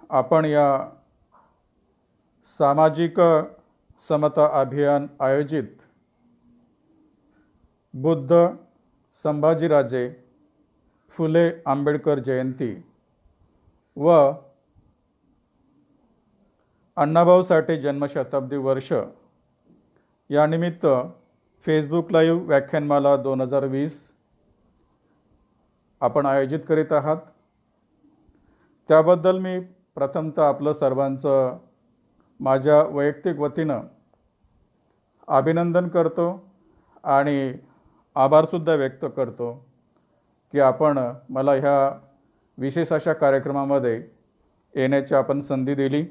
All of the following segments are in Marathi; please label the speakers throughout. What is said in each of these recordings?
Speaker 1: आपण या सामाजिक समता अभियान आयोजित बुद्ध संभाजीराजे फुले आंबेडकर जयंती व अण्णाभाऊ साठे जन्मशताब्दी वर्ष यानिमित्त फेसबुक लाईव्ह व्याख्यानमाला 2020 आपण आयोजित करीत आहात। त्याबद्दल मी प्रथमतः आपलं सर्वांचं माझ्या वैयक्तिक वतीनं अभिनंदन करतो आणि आभारसुद्धा व्यक्त करतो की आपण मला ह्या विशेष अशा कार्यक्रमामध्ये येण्याची आपण संधी दिली।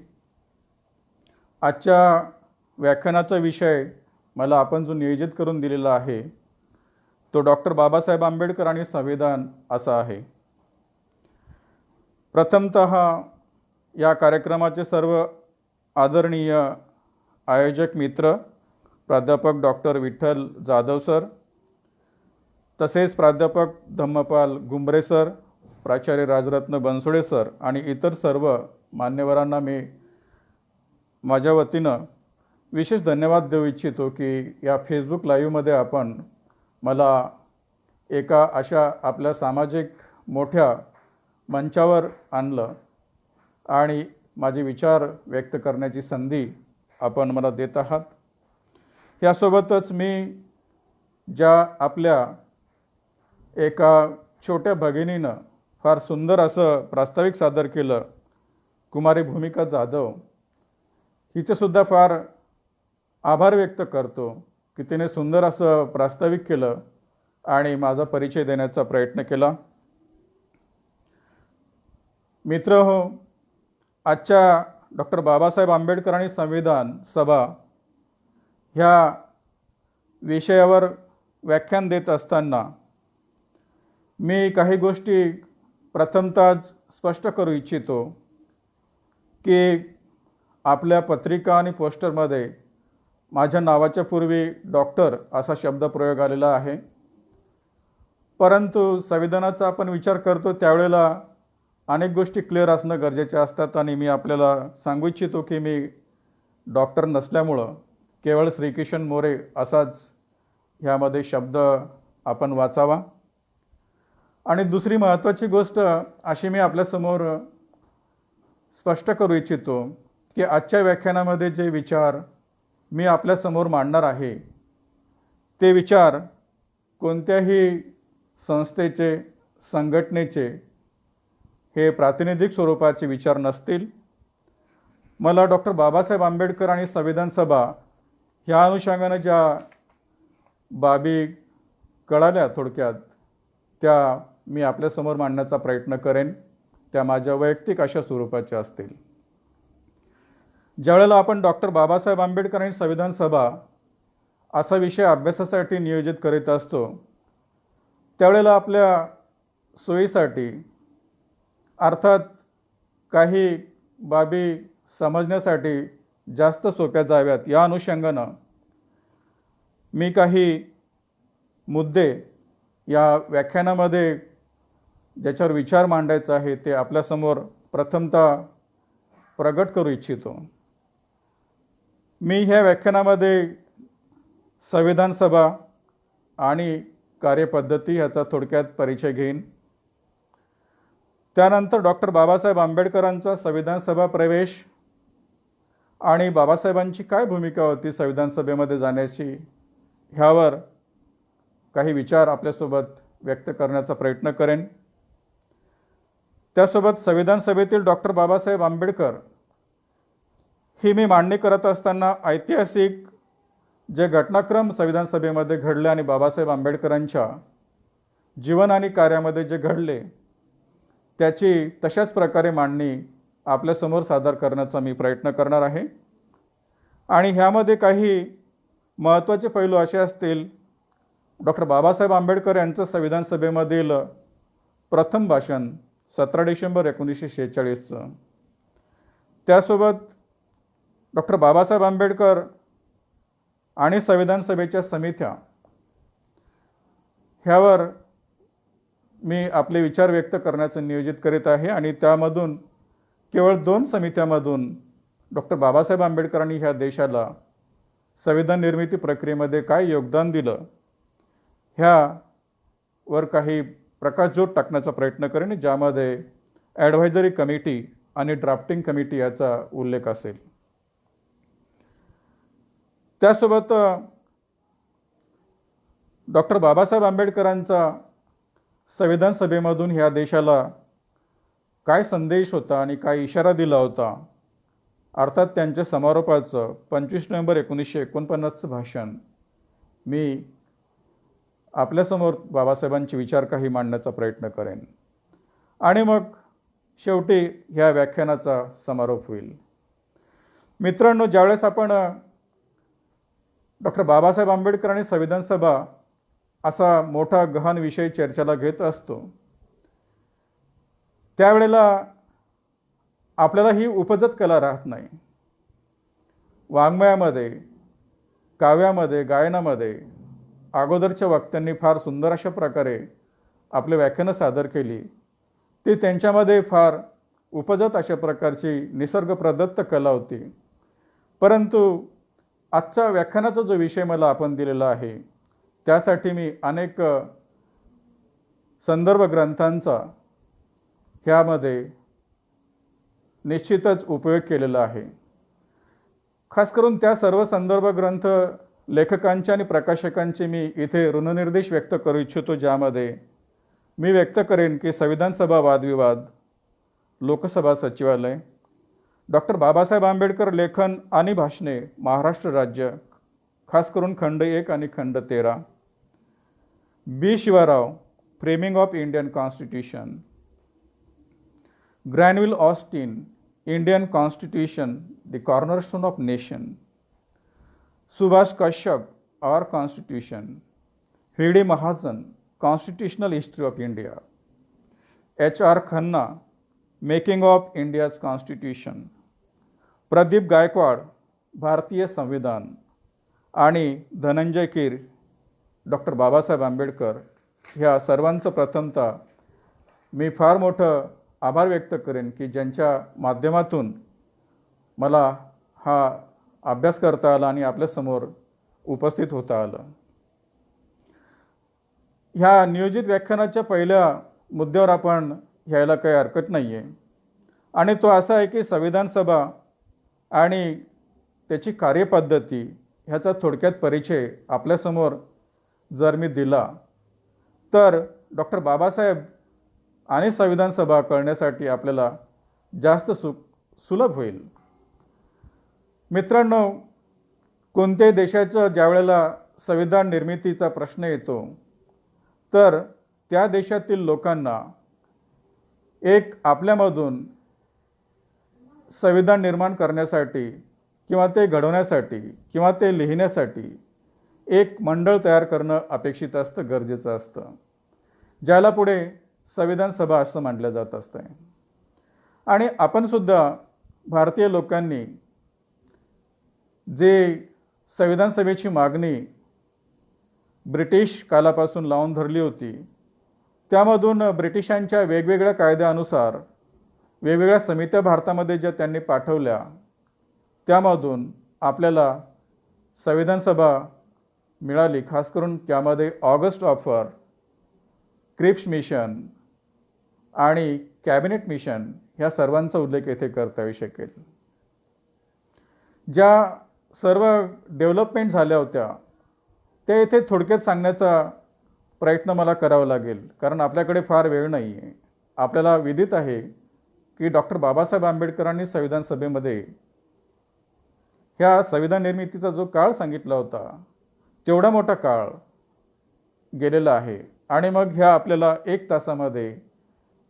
Speaker 1: आजच्या व्याख्यानाचा विषय मला आपण जो नियोजित करून दिलेला आहे तो डॉक्टर बाबासाहेब आंबेडकर आणि संविधान असा आहे। प्रथमतः या कार्यक्रमाचे सर्व आदरणीय आयोजक मित्र प्राध्यापक डॉक्टर विठ्ठल जाधव सर, तसेच प्राध्यापक धम्मपाल गुंबरे सर, प्राचार्य राजरत्न बनसोडे सर आणि इतर सर्व मान्यवरांना मी माझ्या वतीनं विशेष धन्यवाद देऊ इच्छितो की या फेसबुक लाईव्हमध्ये आपण मला एका अशा आपल्या सामाजिक मोठ्या मंचावर आणलं आणि माझे विचार व्यक्त करण्याची संधी आपण मला देत आहात। यासोबतच मी ज्या आपल्या एका छोट्या भगिनीनं फार सुंदर असं प्रास्ताविक सादर केलं, कुमारी भूमिका जाधव, हिचेसुद्धा फार आभार व्यक्त करतो की तिने सुंदर असं प्रास्ताविक केलं आणि माझा परिचय देण्याचा प्रयत्न केला। मित्र हो, आजच्या डॉक्टर बाबासाहेब आंबेडकर आणि संविधान सभा ह्या विषयावर व्याख्यान देत असताना मी काही गोष्टी प्रथमतः स्पष्ट करू इच्छितो की आपल्या पत्रिका आणि पोस्टरमध्ये माझ्या नावाच्या पूर्वी डॉक्टर असा शब्दप्रयोग आलेला आहे, परंतु संविधानाचा आपण विचार करतो त्यावेळेला अनेक गोष्टी क्लिअर असणं गरजेच्या असतात आणि मी आपल्याला सांगू इच्छितो की मी डॉक्टर नसल्यामुळं केवळ श्रीकिशन मोरे असाच ह्यामध्ये शब्द आपण वाचावा। आणि दुसरी महत्त्वाची गोष्ट अशी मी आपल्यासमोर स्पष्ट करू इच्छितो की आजच्या व्याख्यानामध्ये जे विचार मी आपल्यासमोर मांडणार आहे ते विचार कोणत्याही संस्थेचे, संघटनेचे हे प्रातिनिधिक स्वरूपाचे विचार नसतील। मला डॉक्टर बाबासाहेब आंबेडकर आणि संविधान सभा ह्या अनुषंगाने ज्या बाबी कळाल्या थोडक्यात त्या मी आपल्यासमोर मांडण्याचा प्रयत्न करेन, त्या माझ्या वैयक्तिक अशा स्वरूपाच्या असतील। ज्यावेळेला आपण डॉक्टर बाबासाहेब आंबेडकर आणि संविधान सभा असा विषय अभ्यासासाठी नियोजित करीत असतो त्यावेळेला आपल्या सोयीसाठी अर्थात काही बाबी समजण्यासाठी जास्त सोप्या जाव्यात या अनुषंगानं मी काही मुद्दे या व्याख्यानामध्ये ज्याच्यावर विचार मांडायचा आहे ते आपल्यासमोर प्रथमतः प्रगट करू इच्छितो। मी ह्या व्याख्यानामध्ये संविधान सभा आणि कार्यपद्धती ह्याचा थोडक्यात परिचय घेईन। त्यानंतर डॉक्टर बाबासाहेब आंबेडकरांचा संविधान सभा प्रवेश आणि बाबासाहेबांची काय भूमिका होती संविधान सभेमध्ये जाण्याची ह्यावर काही विचार आपल्यासोबत व्यक्त करण्याचा प्रयत्न करेन। त्यासोबत संविधान सभेतील डॉक्टर बाबासाहेब आंबेडकर ही मी मांडणी करत असताना ऐतिहासिक जे घटनाक्रम संविधान सभेमध्ये घडले आणि बाबासाहेब आंबेडकरांच्या जीवन आणि कार्यामध्ये जे घडले त्याची तशाच प्रकारे मांडणी आपल्यासमोर सादर करण्याचा मी प्रयत्न करणार आहे। आणि ह्यामध्ये काही महत्त्वाचे पैलू असे असतील, डॉक्टर बाबासाहेब आंबेडकर यांचं संविधान सभेमधील प्रथम भाषण 17 डिसेंबर 1946, त्यासोबत डॉक्टर बाबासाहेब आंबेडकर आणि संविधान सभेच्या समित्या ह्यावर मी आपले विचार व्यक्त करण्याचं नियोजित करीत आहे आणि त्यामधून केवळ 2 समित्यांमधून डॉक्टर बाबासाहेब आंबेडकरांनी ह्या देशाला संविधान निर्मिती प्रक्रियेमध्ये काय योगदान दिलं ह्यावर काही प्रकाशझोत टाकण्याचा प्रयत्न करेन, ज्यामध्ये ॲडव्हायझरी कमिटी आणि ड्राफ्टिंग कमिटी याचा उल्लेख असेल. त्यासोबत डॉक्टर बाबासाहेब आंबेडकरांचा संविधान सभेमधून ह्या देशाला काय संदेश होता आणि काय इशारा दिला होता, अर्थात त्यांच्या समारोपाचं 25 नोव्हेंबर 1949चं भाषण मी आपल्यासमोर बाबासाहेबांचे विचार काही मांडण्याचा प्रयत्न करेन आणि मग शेवटी ह्या व्याख्यानाचा समारोप होईल. मित्रांनो, ज्यावेळेस आपण डॉक्टर बाबासाहेब आंबेडकर आणि संविधान सभा असा मोठा गहन विषय चर्चेला घेत असतो, त्यावेळेला आपल्याला ही उपजत कला राहत नाही. वाङ्मयामध्ये, काव्यामध्ये, गायनामध्ये अगोदरच्या वक्त्यांनी फार सुंदर अशा प्रकारे आपली व्याख्यानं सादर केली. ती त्यांच्यामध्ये फार उपजत अशा प्रकारची निसर्ग प्रदत्त कला होती. परंतु आजचा व्याख्यानाचा जो विषय मला आपण दिलेला आहे, त्यासाठी मी अनेक संदर्भ ग्रंथांचा ह्यामध्ये निश्चितच उपयोग केलेला आहे. खास करून त्या सर्व संदर्भ ग्रंथ लेखकांचे आणि प्रकाशकांचे मी इथे ऋणनिर्देश व्यक्त करू इच्छितो, ज्यामध्ये मी व्यक्त करेन की संविधान सभा वादविवाद, लोकसभा सचिवालय, डॉक्टर बाबासाहेब आंबेडकर लेखन आणि भाषणे, महाराष्ट्र राज्य, खास करून खंड 1 आणि खंड 13, B Shiva Rao, framing of Indian constitution, Granville Austin, Indian constitution, the cornerstone of nation, Subhash Kashyap, our constitution, V D Mahajan, constitutional history of India, HR Khanna, making of India's constitution, Pradeep Gaikwad, Bharatiya Samvidhan आणि धनंजय कीर, डॉक्टर बाबासाहेब आंबेडकर, ह्या सर्वांचं प्रथमतः मी फार मोठं आभार व्यक्त करेन की ज्यांच्या माध्यमातून मला हा अभ्यास करता आला आणि आपल्यासमोर उपस्थित होता आलं. ह्या नियोजित व्याख्यानाच्या पहिल्या मुद्द्यावर आपण घ्यायला काही हरकत नाही आहे, आणि तो असा आहे की संविधान सभा आणि त्याची कार्यपद्धती ह्याचा थोडक्यात परिचय आपल्यासमोर जर मी दिला तर डॉक्टर बाबासाहेब आणि संविधान सभा कळण्यासाठी आपल्याला जास्त सुलभ होईल. मित्रांनो, कोणत्याही देशाच्या ज्यावेळेला संविधान निर्मितीचा प्रश्न येतो तर त्या देशातील लोकांना एक आपल्यामधून संविधान निर्माण करण्यासाठी किंवा ते घडवण्यासाठी किंवा ते लिहिण्यासाठी एक मंडळ तयार करणं अपेक्षित असतं, गरजेचं असतं, ज्याला पुढे संविधान सभा असं मानलं जात असतं. आणि आपण सुद्धा भारतीय लोकांनी जे संविधान सभेची मागणी ब्रिटिश कालापासून लावून धरली होती, त्यामधून ब्रिटिशांच्या वेगवेगळ्या कायद्यानुसार वेगवेगळ्या समित्या भारतामध्ये ज्या त्यांनी पाठवल्या, त्यामधून आपल्याला संविधान सभा मिळाली. खास करून त्यामध्ये ऑगस्ट ऑफर, क्रिप्स मिशन आणि कॅबिनेट मिशन ह्या सर्वांचा उल्लेख येथे करता येऊ शकेल. ज्या सर्व डेव्हलपमेंट झाल्या होत्या त्या येथे थोडक्यात सांगण्याचा प्रयत्न मला करावा लागेल, कारण आपल्याकडे फार वेळ नाही आहे. आपल्याला विदित आहे की डॉक्टर बाबासाहेब आंबेडकरांनी संविधान सभेमध्ये ह्या संविधान निर्मितीचा जो काळ सांगितला होता, तेवढा मोठा काळ गेलेला आहे, आणि मग ह्या आपल्याला 1 तासामध्ये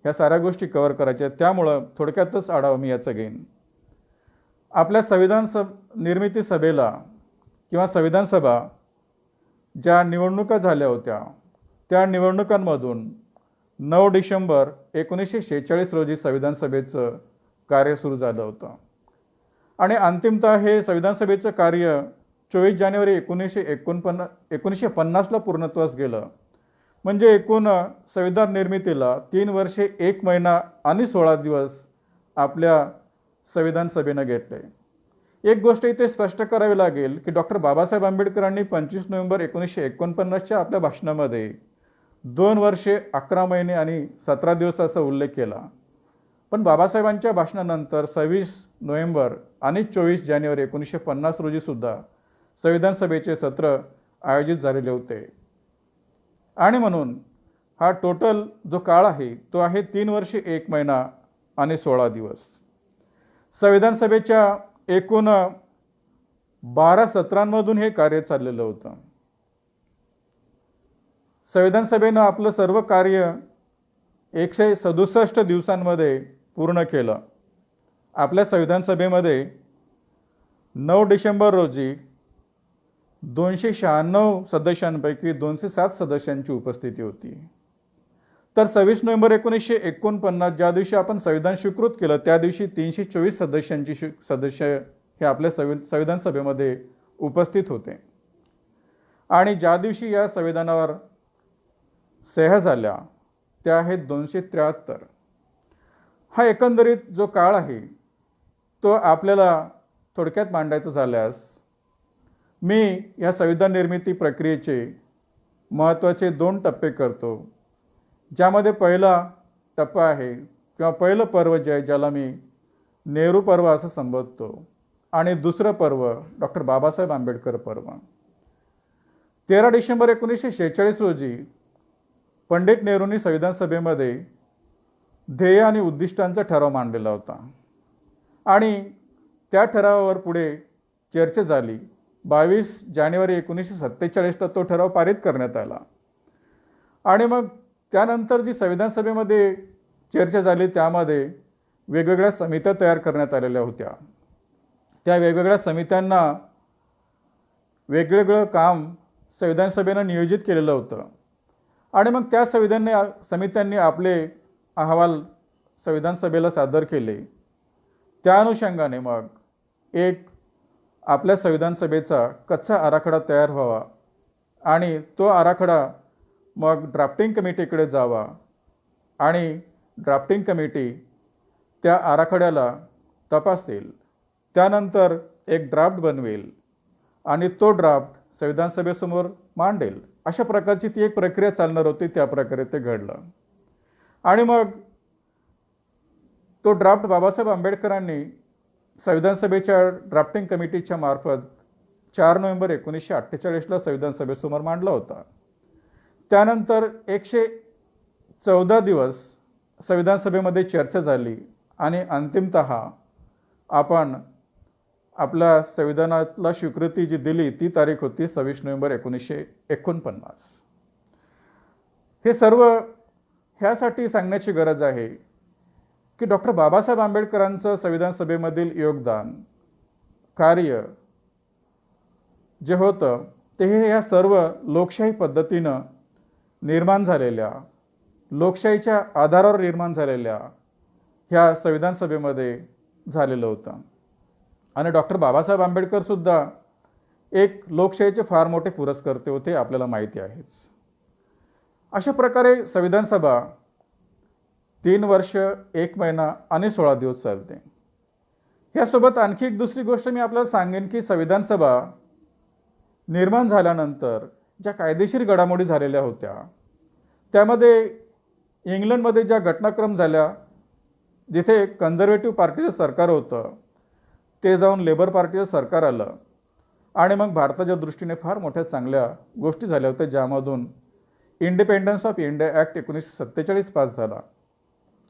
Speaker 1: ह्या साऱ्या गोष्टी कव्हर करायच्या. त्यामुळं थोडक्यातच आढावा मी याचा घेईन. आपल्या संविधान निर्मिती सभेला किंवा संविधान सभा ज्या निवडणुका झाल्या होत्या, त्या निवडणुकांमधून 9 डिसेंबर 1946 रोजी संविधान सभेचं कार्य सुरू झालं होतं, आणि अंतिमतः हे संविधान सभेचं कार्य 24 जानेवारी 1950ला पूर्णत्वास गेलं. म्हणजे एकूण संविधान निर्मितीला 3 वर्षे 1 महिना आणि 16 दिवस आपल्या संविधान सभेनं घेतले. एक गोष्ट इथे स्पष्ट करावी लागेल की डॉक्टर बाबासाहेब आंबेडकरांनी 25 नोव्हेंबर 1949च्या आपल्या भाषणामध्ये 2 वर्षे 11 महिने आणि 17 दिवस असा उल्लेख केला. पण बाबासाहेबांच्या भाषणानंतर 26 नोव्हेंबर आणि 24 जानेवारी 1950 रोजी सुद्धा संविधान सभेचे सत्र आयोजित झालेले होते. आणि म्हणून हा टोटल जो काळ आहे तो आहे 3 वर्षे 1 महिना आणि 16 दिवस. संविधान सभेच्या एकूण 12 सत्रांमधून हे कार्य चाललेलं होतं. संविधान सभेनं आपलं सर्व कार्य 167 दिवसांमध्ये पूर्ण केलं. आपल्या संविधान सभेमध्ये 9 डिसेंबर रोजी 296 सदस्यांपैकी 207 सदस्यांची उपस्थिती होती. तर 26 नोव्हेंबर 1949 ज्या दिवशी आपण संविधान स्वीकृत केलं त्या दिवशी 324 सदस्य हे आपल्या संविधान सभेमध्ये उपस्थित होते. आणि ज्या दिवशी या संविधानावर सह्या झाल्या त्या आहेत 273. हा एकंदरीत जो काळ आहे तो आपल्याला थोडक्यात मांडायचं झाल्यास मी या संविधान निर्मिती प्रक्रियेचे महत्त्वाचे 2 टप्पे करतो. ज्यामध्ये पहिला टप्पा आहे किंवा पहिलं पर्व जे आहे ज्याला मी नेहरू पर्व असं संबोधतो आणि दुसरं पर्व डॉक्टर बाबासाहेब आंबेडकर पर्व. 13 डिसेंबर 1946 रोजी पंडित नेहरूंनी संविधान सभेमध्ये ध्येय आणि उद्दिष्टांचा ठराव मांडलेला होता आणि त्या ठरावावर पुढे चर्चा झाली. 22 जानेवारी 1947ला तो ठराव पारित करण्यात आला. आणि मग त्यानंतर जी संविधान सभेमध्ये चर्चा झाली त्यामध्ये वेगवेगळ्या समित्या तयार करण्यात आलेल्या होत्या. त्या वेगवेगळ्या समित्यांना वेगवेगळं काम संविधान सभेनं नियोजित केलेलं होतं. आणि मग त्या समित्यांनी आपले अहवाल संविधान सभेला सादर केले. त्या अनुषंगाने मग एक आपल्या संविधान सभेचा कच्चा आराखडा तयार व्हावा आणि तो आराखडा मग ड्राफ्टिंग कमिटीकडे जावा आणि ड्राफ्टिंग कमिटी त्या आराखड्याला तपासेल. त्यानंतर एक ड्राफ्ट बनवेल आणि तो ड्राफ्ट संविधान सभेसमोर मांडेल. अशा प्रकारची ती एक प्रक्रिया चालणार होती. त्या प्रकारे ते घडलं. आणि मग तो ड्राफ्ट बाबासाहेब आंबेडकरांनी संविधान सभेच्या ड्राफ्टिंग कमिटीच्या मार्फत 4 नोव्हेंबर 1948ला संविधान सभेसमोर मांडला होता. त्यानंतर 114 दिवस संविधान सभेमध्ये चर्चा झाली आणि अंतिमतः आपण आपल्या संविधानाला स्वीकृती जी दिली ती तारीख होती 26 नोव्हेंबर 1949. हे सर्व ह्यासाठी सांगण्याची गरज आहे की डॉक्टर बाबासाहेब आंबेडकरांचं संविधान सभेमधील योगदान कार्य जे होतं ते ह्या सर्व लोकशाही पद्धतीनं निर्माण झालेल्या लोकशाहीच्या आधारावर निर्माण झालेल्या ह्या संविधान सभेमध्ये झालेलं होतं. आणि डॉक्टर बाबासाहेब आंबेडकर सुद्धा एक लोकशाहीचे फार मोठे पुरस्कर्ते होते, आपल्याला माहिती आहेच. अशा प्रकारे संविधान सभा 3 वर्ष 1 महिना आणि 16 दिवस चालते. यासोबत आणखी एक दुसरी गोष्ट मी आपल्याला सांगेन की संविधान सभा निर्माण झाल्यानंतर ज्या कायदेशीर घडामोडी झालेल्या होत्या त्यामध्ये इंग्लंडमध्ये ज्या घटनाक्रम झाल्या जिथे कन्झर्वेटिव्ह पार्टीचं सरकार होतं ते जाऊन लेबर पार्टीचं सरकार आलं आणि मग भारताच्या दृष्टीने फार मोठ्या चांगल्या गोष्टी झाल्या होत्या. ज्यामधून independence of India act 1947 pass झाला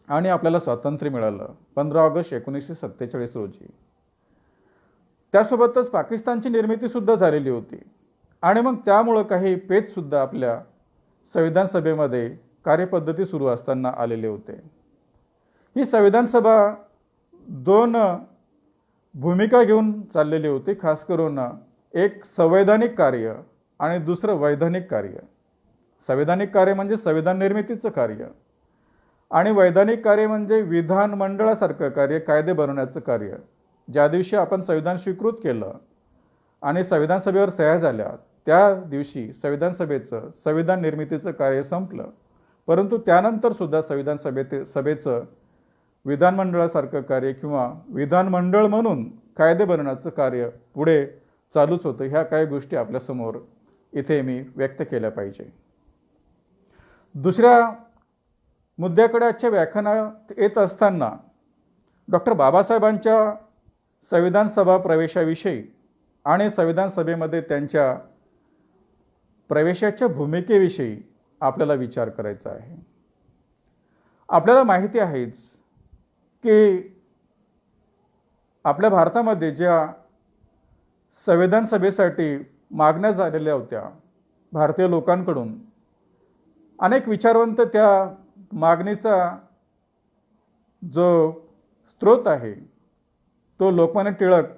Speaker 1: आणि आपल्याला स्वातंत्र्य मिळालं 15 ऑगस्ट 1947 रोजी. त्यासोबतच पाकिस्तानची निर्मितीसुद्धा झालेली होती आणि मग त्यामुळं काही पेचसुद्धा आपल्या संविधान सभेमध्ये कार्यपद्धती सुरू असताना आलेले होते. ही संविधान सभा 2 भूमिका घेऊन चाललेली होती. खास करून एक संवैधानिक कार्य आणि दुसरं वैधानिक कार्य. संवैधानिक कार्य म्हणजे संविधान निर्मितीचं कार्य आणि वैधानिक कार्य म्हणजे विधानमंडळासारखं कार्य, कायदे बनवण्याचं कार्य. ज्या दिवशी आपण संविधान स्वीकृत केलं आणि संविधान सभेवर सह्या झाल्या त्या दिवशी संविधान सभेचं संविधान निर्मितीचं कार्य संपलं. परंतु त्यानंतर सुद्धा संविधान सभेचं विधानमंडळासारखं कार्य किंवा विधानमंडळ म्हणून कायदे बनवण्याचं कार्य पुढे चालूच होतं. ह्या काही गोष्टी आपल्यासमोर इथे मी व्यक्त केल्या पाहिजे. दुसऱ्या मुद्द्याकडे आजच्या व्याख्यानात येत असताना डॉक्टर बाबासाहेबांच्या संविधान सभा प्रवेशाविषयी आणि संविधान सभेमध्ये त्यांच्या प्रवेशाच्या भूमिकेविषयी आपल्याला विचार करायचा आहे. आपल्याला माहिती आहेच की आपल्या भारतामध्ये ज्या संविधान सभेसाठी मागण्या झालेल्या होत्या भारतीय लोकांकडून, अनेक विचारवंत त्या मागणीचा जो स्रोत आहे तो लोकमान्य टिळक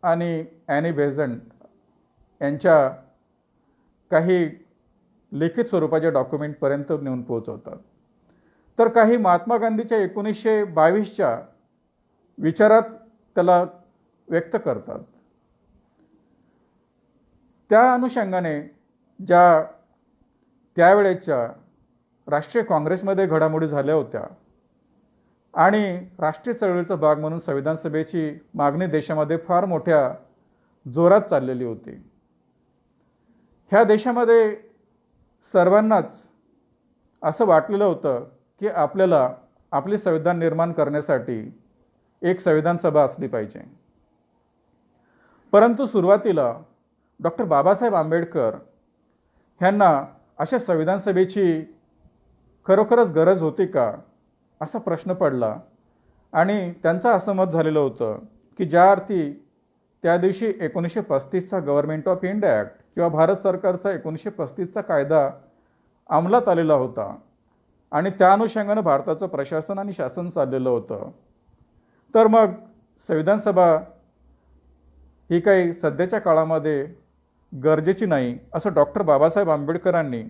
Speaker 1: आणि ॲनी बेझंट यांच्या काही लिखित स्वरूपाच्या डॉक्युमेंटपर्यंत नेऊन पोहोचवतात. तर काही महात्मा गांधीच्या 1922च्या विचारात त्याला व्यक्त करतात. त्या अनुषंगाने ज्या त्यावेळेच्या राष्ट्रीय काँग्रेसमध्ये घडामोडी झाल्या होत्या आणि राष्ट्रीय चळवळीचा भाग म्हणून संविधान सभेची मागणी देशामध्ये फार मोठ्या जोरात चाललेली होती. ह्या देशामध्ये सर्वांनाच असं वाटलेलं होतं की आपल्याला आपले संविधान निर्माण करण्यासाठी एक संविधान सभा असली पाहिजे. परंतु सुरुवातीला डॉक्टर बाबासाहेब आंबेडकर ह्यांना अशा संविधान सभेची खरोखरच गरज होती का असा प्रश्न पडला आणि त्यांचं असं मत झालेलं होतं की ज्या अर्थी त्या दिवशी 1935चा गव्हर्नमेंट ऑफ इंडिया ॲक्ट किंवा भारत सरकारचा 1935चा कायदा अंमलात आलेला होता आणि त्या अनुषंगानं भारताचं प्रशासन आणि शासन चाललेलं होतं, तर मग संविधान सभा ही काही सध्याच्या काळामध्ये गरजेची नाही असं डॉक्टर बाबासाहेब आंबेडकरांनी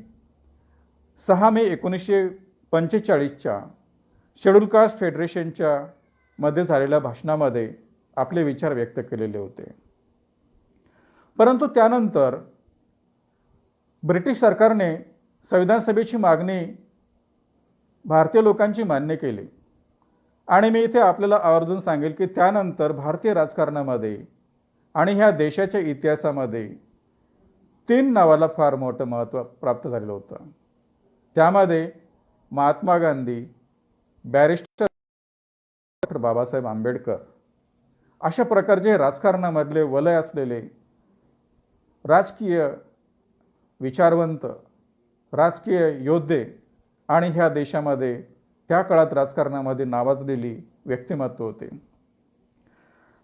Speaker 1: 6 मे 1945च्या शेड्यूल कास्ट फेडरेशनच्या मध्ये झालेल्या भाषणामध्ये आपले विचार व्यक्त केलेले होते. परंतु त्यानंतर ब्रिटिश सरकारने संविधान सभेची मागणी भारतीय लोकांची मान्य केली आणि मी इथे आपल्याला आवर्जून सांगेल की त्यानंतर भारतीय राजकारणामध्ये आणि ह्या देशाच्या इतिहासामध्ये 3 नावाला फार मोठं महत्त्व प्राप्त झालेलं होतं. त्यामध्ये महात्मा गांधी, बॅरिस्टर डॉक्टर बाबासाहेब आंबेडकर अशा प्रकारचे राजकारणामधले वलय असलेले राजकीय विचारवंत, राजकीय योद्धे आणि ह्या देशामध्ये त्या काळात राजकारणामध्ये नावाजलेली व्यक्तिमत्व होते.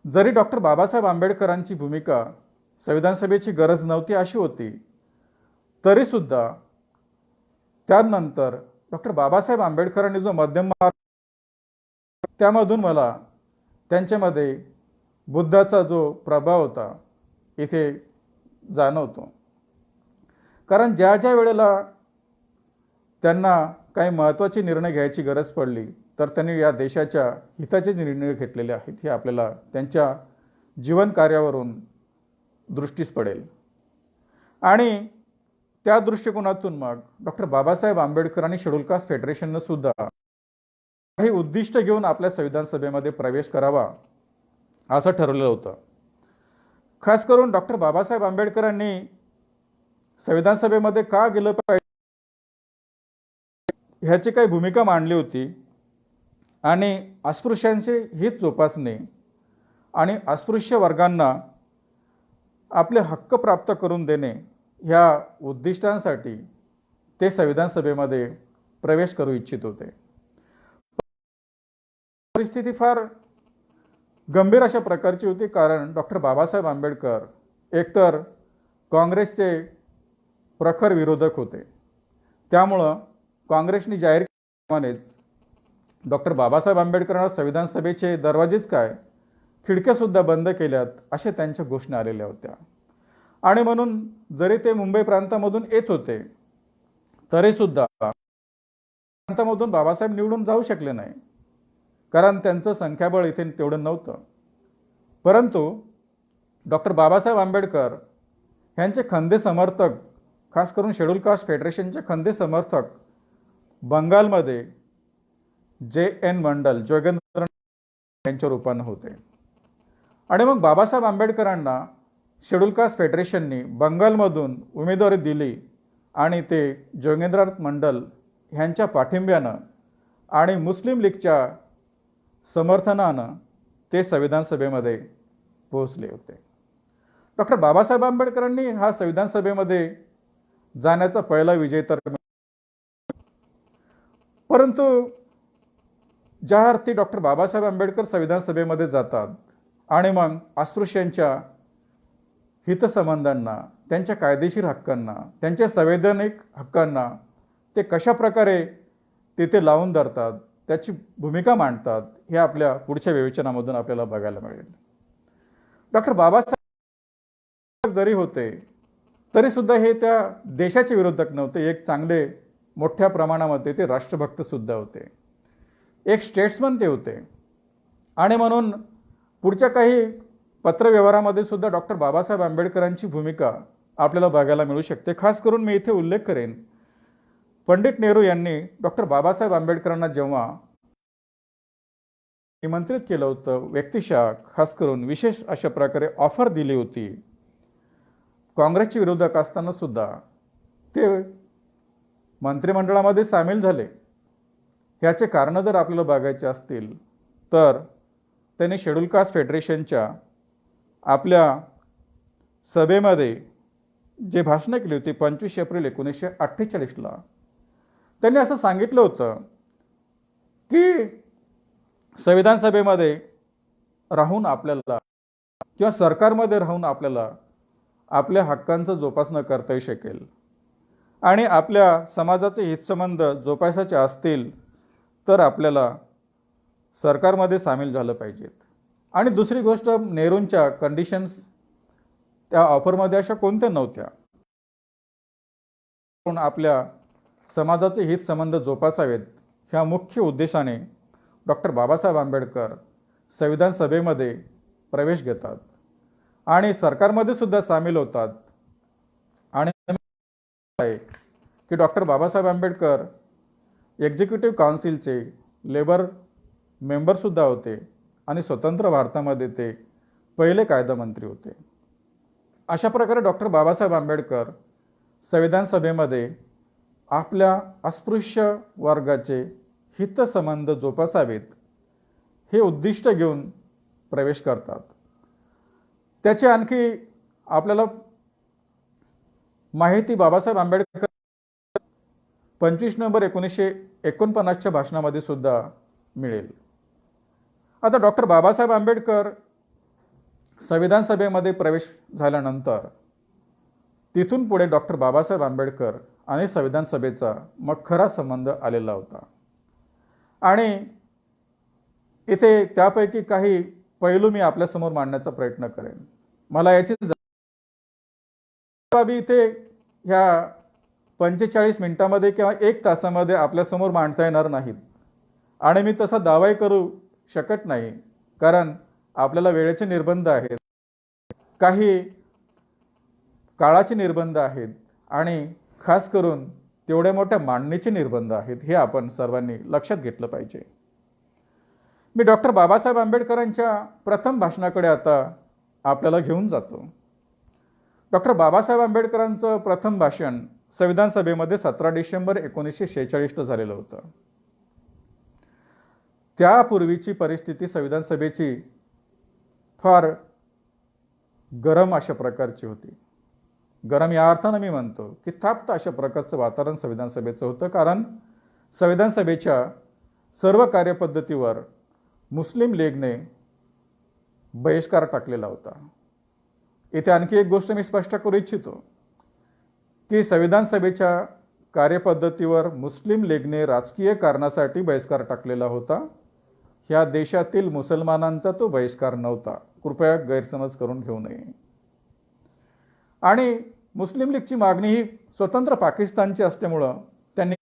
Speaker 1: जरी डॉक्टर बाबासाहेब आंबेडकरांची भूमिका संविधान सभेची गरज नव्हती अशी होती, तरीसुद्धा त्यानंतर डॉक्टर बाबासाहेब आंबेडकरांनी जो मध्यम मार्ग त्यामधून मला त्यांच्यामध्ये बुद्धाचा जो प्रभाव होता इथे जाणवतो. कारण ज्या ज्या वेळेला त्यांना काही महत्त्वाचे निर्णय घ्यायची गरज पडली तर त्यांनी या देशाच्या हिताचे जे निर्णय घेतलेले आहेत हे आपल्याला त्यांच्या जीवन कार्यावरून दृष्टीस पडेल. आणि त्या दृष्टिकोनातून मग डॉक्टर बाबासाहेब आंबेडकर आणि शेड्यूल कास्ट फेडरेशननं सुद्धा काही उद्दिष्ट घेऊन आपल्या संविधान सभेमध्ये प्रवेश करावा असं ठरवलेलं होतं. खास करून डॉक्टर बाबासाहेब आंबेडकरांनी संविधान सभेमध्ये का गेलं पाहिजे ह्याची काही भूमिका मांडली होती आणि अस्पृश्यांचे हित जोपासणे आणि अस्पृश्य वर्गांना आपले हक्क प्राप्त करून देणे ह्या उद्दिष्टांसाठी ते संविधान सभेमध्ये प्रवेश करू इच्छित होते. परिस्थिती फार गंभीर अशा प्रकारची होती कारण डॉक्टर बाबासाहेब आंबेडकर एकतर काँग्रेसचे प्रखर विरोधक होते. त्यामुळं काँग्रेसने जाहीर केल्याप्रमाणेच डॉक्टर बाबासाहेब आंबेडकरांना संविधान सभेचे दरवाजेच काय खिडक्यासुद्धा बंद केल्यात असे त्यांच्या घोषणा आलेल्या होत्या. आणि म्हणून जरी ते मुंबई प्रांतामधून येत होते तरीसुद्धा प्रांतामधून बाबासाहेब निवडून जाऊ शकले नाही कारण त्यांचं संख्याबळ इथे तेवढं नव्हतं. परंतु डॉक्टर बाबासाहेब आंबेडकर यांचे खंदे समर्थक, खास करून शेड्यूल कास्ट फेडरेशनचे खंदे समर्थक बंगालमध्ये JN मंडल, जोगेंद्र यांच्या रूपानं होते. आणि मग बाबासाहेब आंबेडकरांना शेड्यूल कास्ट फेडरेशननी बंगालमधून उमेदवारी दिली आणि ते जोगेंद्रनाथ मंडल ह्यांच्या पाठिंब्यानं आणि मुस्लिम लीगच्या समर्थनानं ते संविधान सभेमध्ये पोहोचले होते. डॉक्टर बाबासाहेब आंबेडकरांनी हा संविधान सभेमध्ये जाण्याचा पहिला विजय तर, परंतु ज्या अर्थी डॉक्टर बाबासाहेब आंबेडकर संविधान सभेमध्ये जातात आणि मग अस्पृश्यांच्या हितसंबंधांना, त्यांच्या कायदेशीर हक्कांना, त्यांच्या संवैधानिक हक्कांना ते कशा प्रकारे तिथे लावून धरतात, त्याची भूमिका मांडतात, हे आपल्या पुढच्या विवेचनामधून आपल्याला बघायला मिळेल. डॉक्टर बाबासाहेब जरी होते तरी सुद्धा हे त्या देशाचे विरोधक नव्हते. एक चांगले मोठ्या प्रमाणामध्ये ते राष्ट्रभक्त सुद्धा होते, एक स्टेट्समन ते होते. आणि म्हणून पुढच्या काही पत्रव्यवहारामध्ये सुद्धा डॉक्टर बाबासाहेब आंबेडकरांची भूमिका आपल्याला बघायला मिळू शकते. खास करून मी इथे उल्लेख करेन, पंडित नेहरू यांनी डॉक्टर बाबासाहेब आंबेडकरांना जेव्हा निमंत्रित केलं होतं, व्यक्तिशः खास करून विशेष अशा प्रकारे ऑफर दिली होती, काँग्रेसचे विरोधक असताना सुद्धा ते मंत्रिमंडळामध्ये सामील झाले. ह्याचे कारणं जर आपल्याला बघायचे असतील तर त्यांनी शेड्यूल कास्ट फेडरेशनच्या आपल्या सभेमध्ये जे भाषणं केली होती 25 एप्रिल 1948ला, त्यांनी असं सांगितलं होतं की संविधान सभेमध्ये राहून आपल्याला किंवा सरकारमध्ये राहून आपल्याला आपल्या हक्कांचं जोपासना करता येऊ शकेल आणि आपल्या समाजाचे हितसंबंध जोपासायचे असतील तर आपल्याला सरकारमध्ये सामील झालं पाहिजेत. आणि दुसरी गोष्ट, नेहरूंच्या कंडिशन्स त्या ऑफरमध्ये अशा कोणत्या नव्हत्या. आपल्या समाजाचे हितसंबंध जोपासावेत ह्या मुख्य उद्देशाने डॉक्टर बाबासाहेब आंबेडकर संविधान सभेमध्ये प्रवेश घेतात आणि सरकारमध्ये सुद्धा सामील होतात. आणि की डॉक्टर बाबासाहेब आंबेडकर एक्झिक्युटिव्ह काउन्सिलचे लेबर मेंबरसुद्धा होते आणि स्वतंत्र भारतामध्ये ते पहिले कायदामंत्री होते. अशा प्रकारे डॉक्टर बाबासाहेब आंबेडकर संविधान सभेमध्ये आपल्या अस्पृश्य वर्गाचे हितसंबंध जोपासावेत हे उद्दिष्ट घेऊन प्रवेश करतात. त्याची आणखी आपल्याला माहिती बाबासाहेब आंबेडकर 25 नोव्हेंबर 1949च्या भाषणामध्ये सुद्धा मिळेल. आता डॉक्टर बाबासाहेब आंबेडकर संविधान सभेमध्ये प्रवेश झाल्यानंतर तिथून पुढे डॉक्टर बाबासाहेब आंबेडकर आणि संविधान सभेचा मग खरा संबंध आलेला होता. आणि इथे त्यापैकी काही पैलू मी आपल्यासमोर मांडण्याचा प्रयत्न करेन. मला याची बाबी इथे ह्या 45 मिनिटांमध्ये किंवा 1 तासामध्ये आपल्यासमोर मांडता येणार नाहीत आणि मी तसा दावाही करू शकत नाही, कारण आपल्याला वेळेचे निर्बंध आहेत, काही काळाचे निर्बंध आहेत आणि खास करून तेवढ्या मोठ्या मांडणीचे निर्बंध आहेत. हे आपण सर्वांनी लक्षात घेतलं पाहिजे. मी डॉक्टर बाबासाहेब आंबेडकरांच्या प्रथम भाषणाकडे आता आपल्याला घेऊन जातो. डॉक्टर बाबासाहेब आंबेडकरांचं प्रथम भाषण संविधान सभेमध्ये 17 डिसेंबर 1946ला झालेलं होतं. त्यापूर्वीची परिस्थिती संविधान सभेची फार गरम अशा प्रकारची होती. गरम या अर्थानं मी म्हणतो की ताप्त अशा प्रकारचं वातावरण संविधान सभेचं होतं, कारण संविधान सभेच्या सर्व कार्यपद्धतीवर मुस्लिम लीगने बहिष्कार टाकलेला होता. इथे आणखी एक गोष्ट मी स्पष्ट करू इच्छितो की संविधान सभेच्या कार्यपद्धतीवर मुस्लिम लीगने राजकीय कारणासाठी बहिष्कार टाकलेला होता. ह्या देशातील मुसलमानांचा तो बहिष्कार नव्हता. कृपया गैरसमज करून घेऊ नये. आणि मुस्लिम लीगची मागणी ही स्वतंत्र पाकिस्तानची असल्यामुळं त्यांनी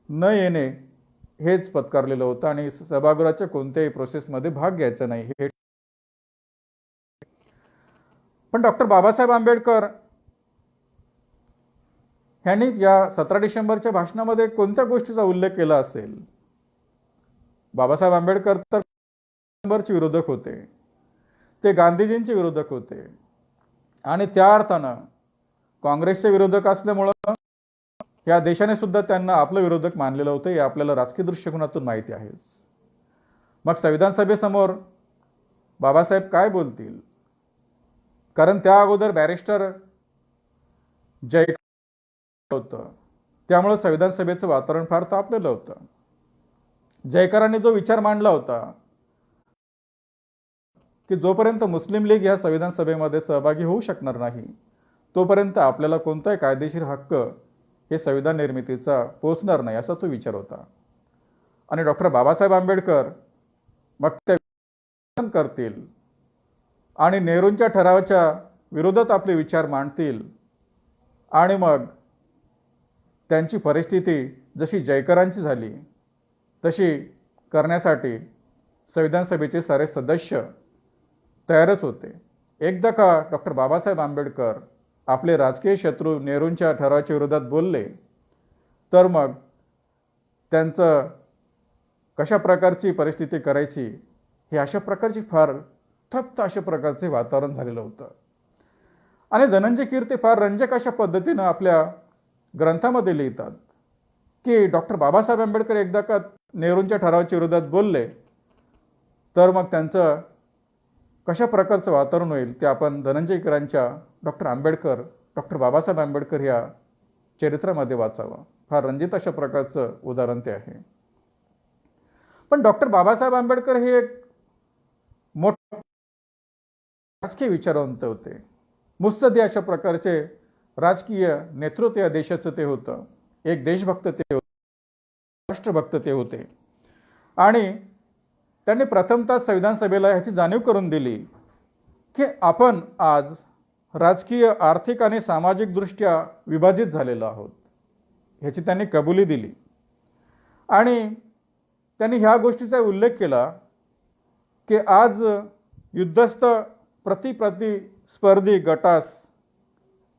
Speaker 1: न येणे हेच पत्कारलेलं होतं आणि सभागृहाच्या कोणत्याही प्रोसेसमध्ये भाग घ्यायचा नाही हे. पण डॉक्टर बाबासाहेब आंबेडकर ह्यांनी या 17 डिसेंबरच्या भाषणामध्ये कोणत्या गोष्टीचा उल्लेख केला असेल बाबासाहेब आंबेडकर तर नंबरचे विरोधक होते, ते गांधीजींचे विरोधक होते आणि त्या अर्थानं काँग्रेसचे विरोधक असल्यामुळं या देशाने सुद्धा त्यांना आपलं विरोधक मानलेलं होतं, हे आपल्याला राजकीय दृष्टिकोनातून माहिती आहेच. मग संविधान सभेसमोर बाबासाहेब काय बोलतील? कारण त्या अगोदर बॅरिस्टर जयकर होतं, त्यामुळे संविधान सभेचं वातावरण फार तापलेलं होतं. जयकरांनी जो विचार मांडला होता की जोपर्यंत मुस्लिम लीग या संविधान सभेमध्ये सहभागी होऊ शकणार नाही, तोपर्यंत आपल्याला कोणताही कायदेशीर हक्क हे संविधान निर्मितीचा पोचणार नाही, असा तो विचार होता. आणि डॉक्टर बाबासाहेब आंबेडकर मग ते करतील आणि नेहरूंच्या ठरावाच्या विरोधात आपले विचार मांडतील आणि मग त्यांची परिस्थिती जशी जयकरांची झाली तशी करण्यासाठी संविधान सभेचे सारे सदस्य तयारच होते. एकदा का डॉक्टर बाबासाहेब आंबेडकर आपले राजकीय शत्रू नेहरूंच्या ठरावाच्या विरोधात बोलले, तर मग त्यांचं कशा प्रकारची परिस्थिती करायची हे अशा प्रकारची फार थप्त अशा प्रकारचे वातावरण झालेलं होतं. आणि धनंजय कीर्ती फार रंजक अशा पद्धतीनं आपल्या ग्रंथामध्ये लिहितात की डॉक्टर बाबासाहेब आंबेडकर एकदा का नेहरूंच्या ठरावाच्या विरोधात बोलले, तर मग त्यांचं कशा प्रकारचं वातावरण होईल ते आपण धनंजय कीरांच्या डॉक्टर बाबासाहेब आंबेडकर या चरित्रामध्ये वाचावं. फार रंजित अशा प्रकारचं उदाहरण ते आहे. पण डॉक्टर बाबासाहेब आंबेडकर हे एक मोठे राजकीय विचारवंत होते. मुत्सद्दी अशा प्रकारचे राजकीय नेतृत्व या देशाचं ते होतं. एक देशभक्त ते होते, राष्ट्रभक्त ते होते. आणि त्यांनी प्रथमतः संविधान सभेला ह्याची जाणीव करून दिली की आपण आज राजकीय, आर्थिक आणि सामाजिक दृष्ट्या विभाजित झालेलो आहोत, ह्याची त्यांनी कबुली दिली. आणि त्यांनी ह्या गोष्टीचा उल्लेख केला की आज युद्धस्थ प्रतिस्पर्धी गटास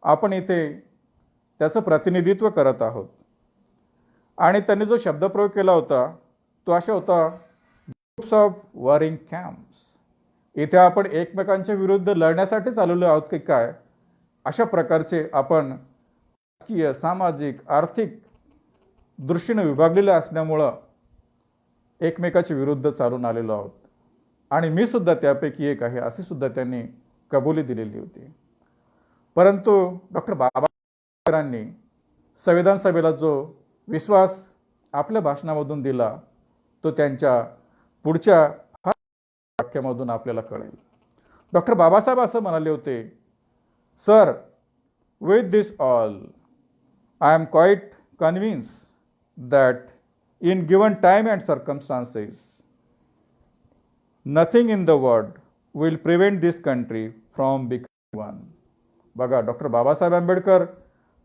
Speaker 1: आपण इथे त्याचं प्रतिनिधित्व करत आहोत. आणि त्यांनी जो शब्दप्रयोग केला होता तो असा होता, ग्रुप्स ऑफ वॉरिंग कॅम्प्स. इथे आपण एकमेकांच्या विरुद्ध लढण्यासाठी आलेलो आहोत की काय, अशा प्रकारचे आपण राजकीय, सामाजिक, आर्थिक दृष्टीने विभागलेले असल्यामुळं एकमेकाच्या विरुद्ध चालून आलेलो आहोत. आणि मी सुद्धा त्यापैकी एक आहे, अशी सुद्धा त्यांनी कबुली दिलेली होती. परंतु डॉक्टर बाबासाहेबांनी संविधान सभेला जो विश्वास आपल्या भाषणामधून दिला तो त्यांच्या पुढच्या वाक्यामधून आपल्याला कळेल. डॉक्टर बाबासाहेब असं म्हणाले होते, sir, with this all I am quiet convince that in given time and circumstances, nothing in the world will prevent this country from becoming one. बघा, डॉक्टर बाबासाहेब आंबेडकर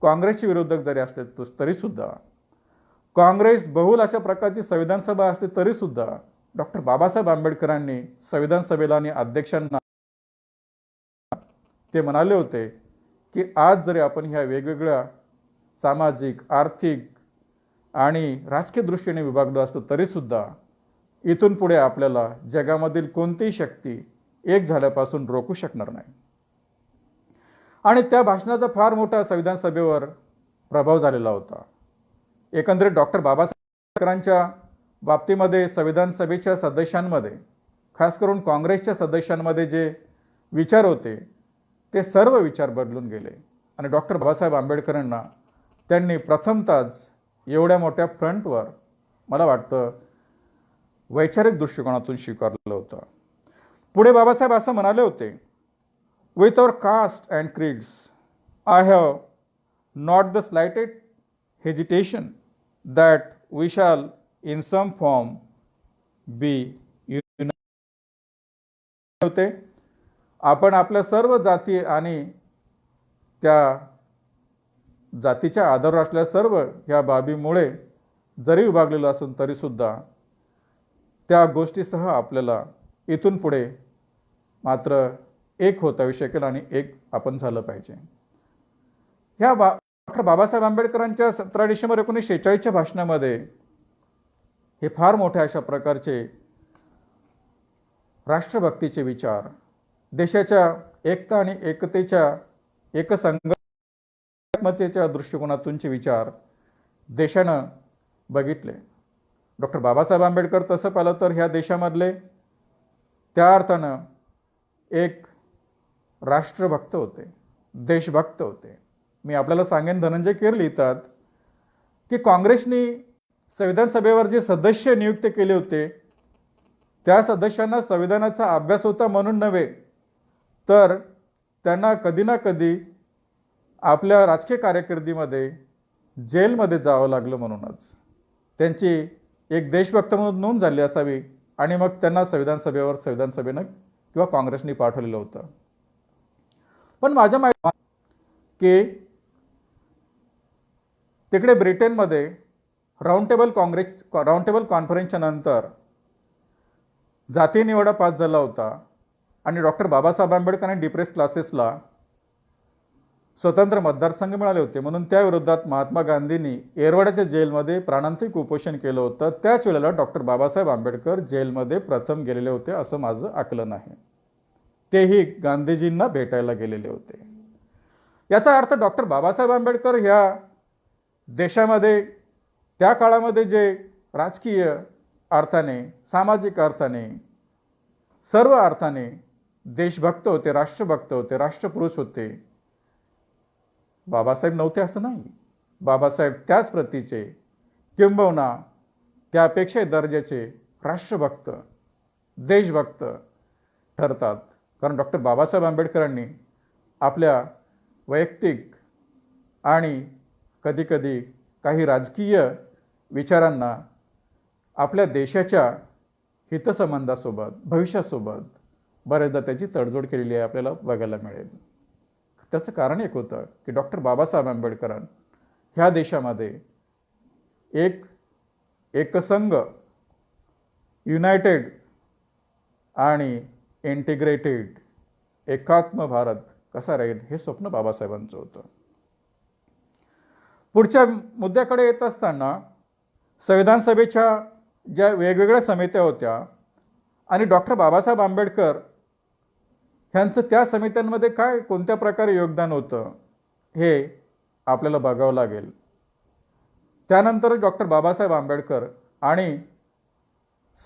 Speaker 1: काँग्रेसचे विरोधक जरी असले तरी सुद्धा, काँग्रेस बहुल अशा प्रकारची संविधान सभा असली तरी सुद्धा डॉक्टर बाबासाहेब आंबेडकरांनी संविधान सभेला आणि अध्यक्षांना ते म्हणाले होते की आज जरी आपण ह्या वेगवेगळ्या सामाजिक, आर्थिक आणि राजकीय दृष्टीने विभागलो असतो तरी सुद्धा इथून पुढे आपल्याला जगामधील कोणतीही शक्ती एक झाल्यापासून रोखू शकणार नाही. आणि त्या भाषणाचा फार मोठा संविधान सभेवर प्रभाव झालेला होता. एकंदरीत डॉक्टर बाबासाहेब आंबेडकरांच्या बाबतीमध्ये संविधान सभेच्या सदस्यांमध्ये, खास करून काँग्रेसच्या सदस्यांमध्ये जे विचार होते ते सर्व विचार बदलून गेले. आणि डॉक्टर बाबासाहेब आंबेडकरांना त्यांनी प्रथमतःच एवढ्या मोठ्या फ्रंटवर मला वाटतं वैचारिक दृष्टिकोनातून स्वीकारलं होतं. पुढे बाबासाहेब असं म्हणाले होते, with our caste and creeds I have not the slightest hesitation that we shall in some form be united. होते आपण आपल्या सर्व जाती आणि त्या जातीच्या आधारावर असलेल्या सर्व ह्या बाबीमुळे जरी विभागलेलं असून तरी सुद्धा त्या गोष्टीसह आपल्याला इथून पुढे मात्र एक होता येऊ शकेल आणि एक आपण झालं पाहिजे. ह्या डॉक्टर बाबासाहेब आंबेडकरांच्या 17 डिसेंबर 1946च्या भाषणामध्ये हे फार मोठ्या अशा प्रकारचे राष्ट्रभक्तीचे विचार, देशाच्या एकता आणि एकसंगतेच्या दृष्टिकोनातूनचे विचार देशानं बघितले. डॉक्टर बाबासाहेब आंबेडकर तसं पाहिलं तर ह्या देशामधले त्या अर्थानं एक राष्ट्रभक्त होते, देशभक्त होते. मी आपल्याला सांगेन, धनंजय केर लिहितात की काँग्रेसने संविधान सभेवर जे सदस्य नियुक्त केले होते त्या सदस्यांना संविधानाचा अभ्यास होता म्हणून नव्हे, तर त्यांना कधी ना कधी आपल्या राजकीय कारकिर्दीमध्ये जेलमध्ये जावं लागलं म्हणूनच त्यांची एक देशभक्त म्हणून नोंद झाली असावी आणि मग त्यांना संविधान सभेनं किंवा काँग्रेसने पाठवलेलं होतं. पण माझ्या माहिती की तिकडे ब्रिटनमध्ये राऊंड टेबल कॉन्फरन्सच्या नंतर जातीय निवाडा पास झाला होता आणि डॉक्टर बाबासाहेब आंबेडकरांनी डिप्रेस क्लासेसला स्वतंत्र मतदारसंघ मिळाले होते. म्हणून त्या विरोधात महात्मा गांधींनी एरवाड्याच्या जेलमध्ये प्राणांतिक उपोषण केलं होतं. त्याच वेळेला डॉक्टर बाबासाहेब आंबेडकर जेलमध्ये प्रथम गेलेले होते असं माझं आकलन आहे. तेही गांधीजींना भेटायला गेलेले होते. याचा अर्थ डॉक्टर बाबासाहेब आंबेडकर ह्या देशामध्ये त्या काळामध्ये जे राजकीय अर्थाने, सामाजिक अर्थाने, सर्व अर्थाने देशभक्त होते, राष्ट्रभक्त होते, राष्ट्रपुरुष होते. बाबासाहेब नव्हते असं नाही. बाबासाहेब त्याच प्रतीचे, किंबहुना त्यापेक्षा दर्जाचे राष्ट्रभक्त, देशभक्त ठरतात. कारण डॉक्टर बाबासाहेब आंबेडकरांनी आपल्या वैयक्तिक आणि कधीकधी काही राजकीय विचारांना आपल्या देशाच्या हितसंबंधासोबत, भविष्यासोबत बरेचदा त्याची तडजोड केलेली आहे आपल्याला बघायला मिळेल. त्याचं कारण एक होतं की डॉक्टर बाबासाहेब आंबेडकर ह्या देशामध्ये एक एकसंघ, युनायटेड आणि इंटिग्रेटेड एकात्म भारत कसा राहील हे स्वप्न बाबासाहेबांचं होतं. पुढच्या मुद्द्याकडे येत असताना संविधान सभेच्या ज्या वेगवेगळ्या समित्या होत्या आणि डॉक्टर बाबासाहेब आंबेडकर ह्यांचं त्या समित्यांमध्ये कोणत्या प्रकारे योगदान होतं हे आपल्याला बघावं लागेल. त्यानंतर डॉक्टर बाबासाहेब आंबेडकर आणि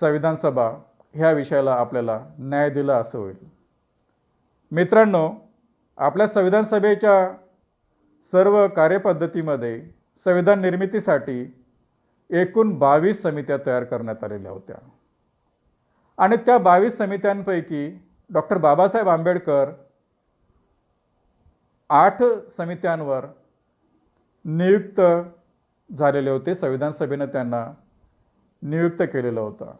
Speaker 1: संविधान सभा ह्या विषयाला आपल्याला न्याय दिला असं होईल. मित्रांनो, आपल्या संविधान सभेच्या सर्व कार्यपद्धतीमध्ये संविधान निर्मितीसाठी एकूण 22 समित्या तयार करण्यात आलेल्या होत्या आणि त्या 22 समित्यांपैकी डॉक्टर बाबासाहेब आंबेडकर 8 समित्यांवर नियुक्त झालेले होते. संविधान सभेनं त्यांना नियुक्त केलेलं होतं.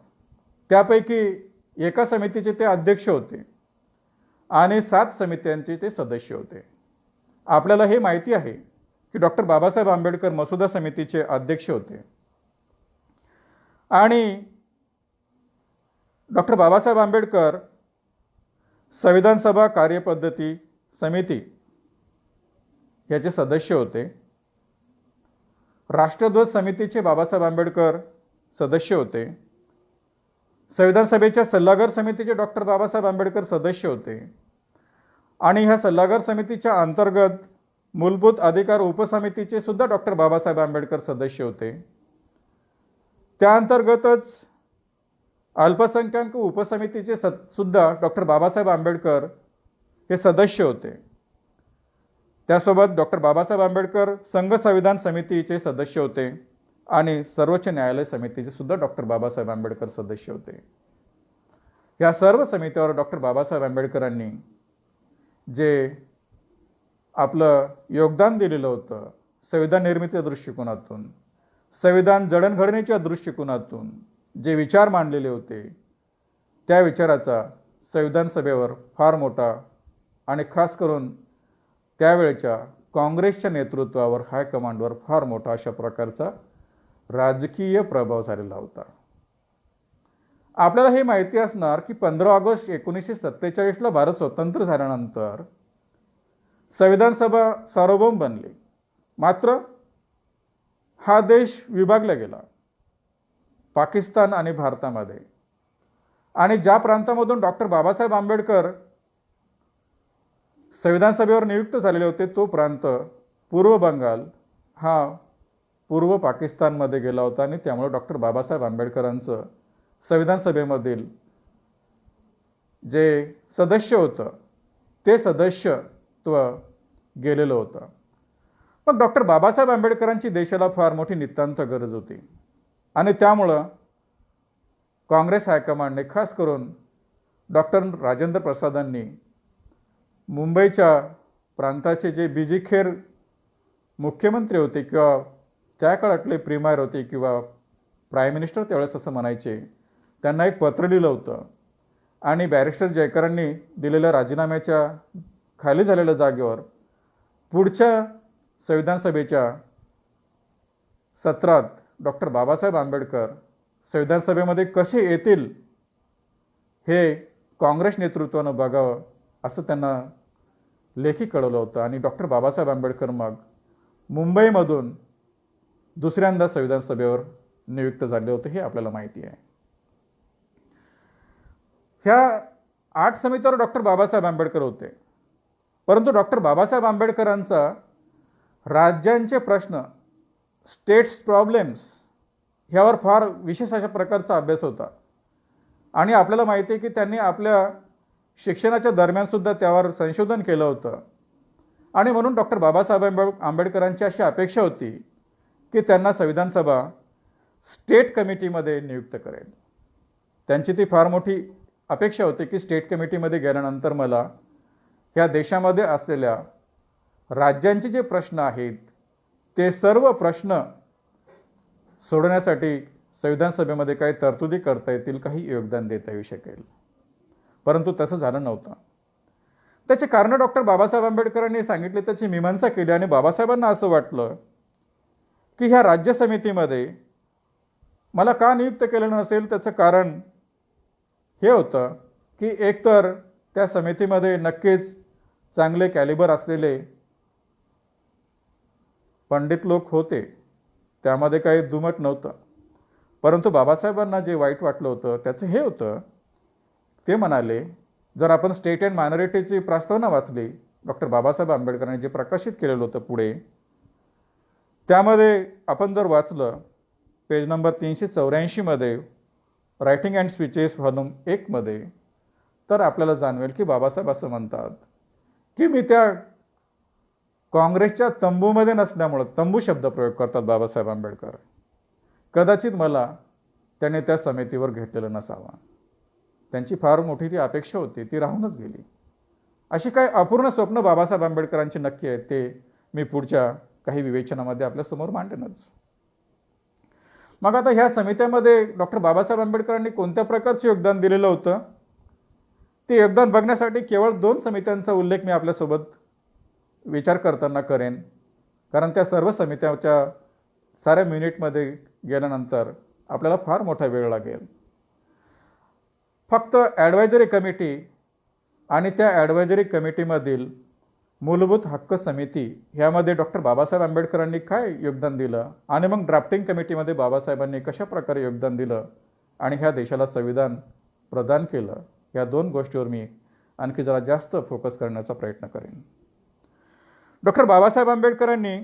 Speaker 1: त्यापैकी एका समितीचे ते अध्यक्ष होते आणि 7 समित्यांचे ते सदस्य होते. आपल्याला हे माहिती आहे की डॉक्टर बाबासाहेब आंबेडकर मसुदा समितीचे अध्यक्ष होते आणि डॉक्टर बाबासाहेब आंबेडकर संविधान सभा कार्यपद्धती समिती याचे सदस्य होते. राष्ट्रध्वज समितीचे बाबासाहेब आंबेडकर सदस्य होते. संविधान सभेच्या सल्लागार समितीचे डॉक्टर बाबासाहेब आंबेडकर सदस्य होते आणि ह्या सल्लागार समितीच्या अंतर्गत मूलभूत अधिकार उपसमितीचे सुद्धा डॉक्टर बाबासाहेब आंबेडकर सदस्य होते. त्या अंतर्गतच अल्पसंख्याक उपसमितीचे सुद्धा डॉक्टर बाबासाहेब आंबेडकर हे सदस्य होते. त्यासोबत डॉक्टर बाबासाहेब आंबेडकर संघ संविधान समितीचे सदस्य होते आणि सर्वोच्च न्यायालय समितीचे सुद्धा डॉक्टर बाबासाहेब आंबेडकर सदस्य होते. या सर्व समित्यावर डॉक्टर बाबासाहेब आंबेडकरांनी जे आपलं योगदान दिलेलं होतं, संविधान निर्मितीच्या दृष्टिकोनातून, संविधान जडणघडणीच्या दृष्टिकोनातून जे विचार मांडलेले होते, त्या विचाराचा संविधान सभेवर फार मोठा आणि खास करून त्यावेळेच्या काँग्रेसच्या नेतृत्वावर, हायकमांडवर फार मोठा अशा प्रकारचा राजकीय प्रभाव झालेला होता. आपल्याला हे माहिती असणार की 15 ऑगस्ट 1947ला भारत स्वतंत्र झाल्यानंतर संविधान सभा सार्वभौम बनली. मात्र हा देश विभागला गेला. पाकिस्तान आणि भारतामध्ये. आणि ज्या प्रांतामधून डॉक्टर बाबासाहेब आंबेडकर संविधान सभेवर नियुक्त झालेले होते तो प्रांत पूर्व बंगाल हा पूर्व पाकिस्तानमध्ये गेला होता आणि त्यामुळे डॉक्टर बाबासाहेब आंबेडकरांचं संविधान सभेमधील जे सदस्य होतं ते सदस्यत्व गेलेलं होतं. मग डॉक्टर बाबासाहेब आंबेडकरांची देशाला फार मोठी नितांत गरज होती आणि त्यामुळं काँग्रेस हायकमांडने खास करून डॉक्टर राजेंद्र प्रसादांनी मुंबईच्या प्रांताचे जे बीजी खेर मुख्यमंत्री होते किंवा त्या काळातले प्रीमायर होते किंवा प्राईम मिनिस्टर त्यावेळेस असं म्हणायचे, त्यांना एक पत्र लिहिलं होतं आणि बॅरिस्टर जयकरांनी दिलेल्या राजीनाम्याच्या खाली झालेल्या जागेवर पुढच्या संविधान सभेच्या सत्रात डॉक्टर बाबासाहेब आंबेडकर संविधान सभेमध्ये कसे येतील हे काँग्रेस नेतृत्वानं बघावं असं त्यांना लेखी कळवलं होतं. आणि डॉक्टर बाबासाहेब आंबेडकर मग मुंबईमधून दुसऱ्यांदा संविधान सभेवर नियुक्त झाले होते हे आपल्याला माहिती आहे. ह्या 8 समित्यावर डॉक्टर बाबासाहेब आंबेडकर होते, परंतु डॉक्टर बाबासाहेब आंबेडकरांचा राज्यांचे प्रश्न, स्टेट्स प्रॉब्लेम्स ह्यावर फार विशेष अशा प्रकारचा अभ्यास होता. आणि आपल्याला माहिती आहे की त्यांनी आपल्या शिक्षणाच्या दरम्यानसुद्धा त्यावर संशोधन केलं होतं. आणि म्हणून डॉक्टर बाबासाहेब आंबेडकरांची अशी अपेक्षा होती की त्यांना संविधान सभा स्टेट कमिटीमध्ये नियुक्त करेल. त्यांची ती फार मोठी अपेक्षा होती की स्टेट कमिटीमध्ये गेल्यानंतर मला ह्या देशामध्ये असलेल्या राज्यांचे जे प्रश्न आहेत ते सर्व प्रश्न सोडवण्यासाठी संविधान सभेमध्ये काही तरतुदी करता येतील, काही योगदान देता येऊ शकेल. परंतु तसं झालं नव्हतं. त्याचे कारण डॉक्टर बाबासाहेब आंबेडकरांनी सांगितले, त्याची मीमांसा केली आणि बाबासाहेबांना असं वाटलं की ह्या राज्य समितीमध्ये मला का नियुक्त केलं नसेल. त्याचं कारण हे होतं की एकतर त्या समितीमध्ये नक्कीच चांगले कॅलिबर असलेले पंडित लोक होते, त्यामध्ये काही दुमत नव्हतं. परंतु बाबासाहेबांना जे वाईट वाटलं होतं त्याचं हे होतं, ते म्हणाले, जर आपण स्टेट अँड मायनॉरिटीची प्रस्तावना वाचली डॉक्टर बाबासाहेब आंबेडकरांनी जे प्रकाशित केलेलं होतं पुढे, त्यामध्ये आपण जर वाचलं पेज नंबर 384 मध्ये रायटिंग अँड स्पीचेस व्हॉल्यूम 1 मध्ये, तर आपल्याला जाणवेल की बाबासाहेब असं म्हणतात की मी त्या काँग्रेसच्या तंबूमध्ये नसल्यामुळं, तंबू शब्द प्रयोग करतात बाबासाहेब आंबेडकर, कदाचित मला त्याने त्या समितीवर घेतलेलं नसावं. त्यांची फार मोठी ती अपेक्षा होती, ती राहूनच गेली. अशी काही अपूर्ण स्वप्न बाबासाहेब आंबेडकरांची नक्की आहेत, ते मी पुढच्या काही विवेचनामध्ये आपल्यासमोर मांडेनच. मग आता ह्या समित्यामध्ये डॉक्टर बाबासाहेब आंबेडकरांनी कोणत्या प्रकारचे योगदान दिलेलं होतं ते योगदान बघण्यासाठी केवळ 2 समित्यांचा उल्लेख मी आपल्यासोबत विचार करताना करेन, कारण त्या सर्व समित्याच्या साऱ्या मिनिटमध्ये गेल्यानंतर आपल्याला फार मोठा वेळ लागेल. फक्त ॲडवायझरी कमिटी आणि त्या ॲडवायझरी कमिटीमधील मूलभूत हक्क समिती ह्यामध्ये डॉक्टर बाबासाहेब आंबेडकरांनी काय योगदान दिलं आणि मग ड्राफ्टिंग कमिटीमध्ये बाबासाहेबांनी कशा प्रकारे योगदान दिलं आणि ह्या देशाला संविधान प्रदान केलं, या 2 गोष्टीवर मी आणखी जरा जास्त फोकस करण्याचा प्रयत्न करेन. डॉक्टर बाबासाहेब आंबेडकरांनी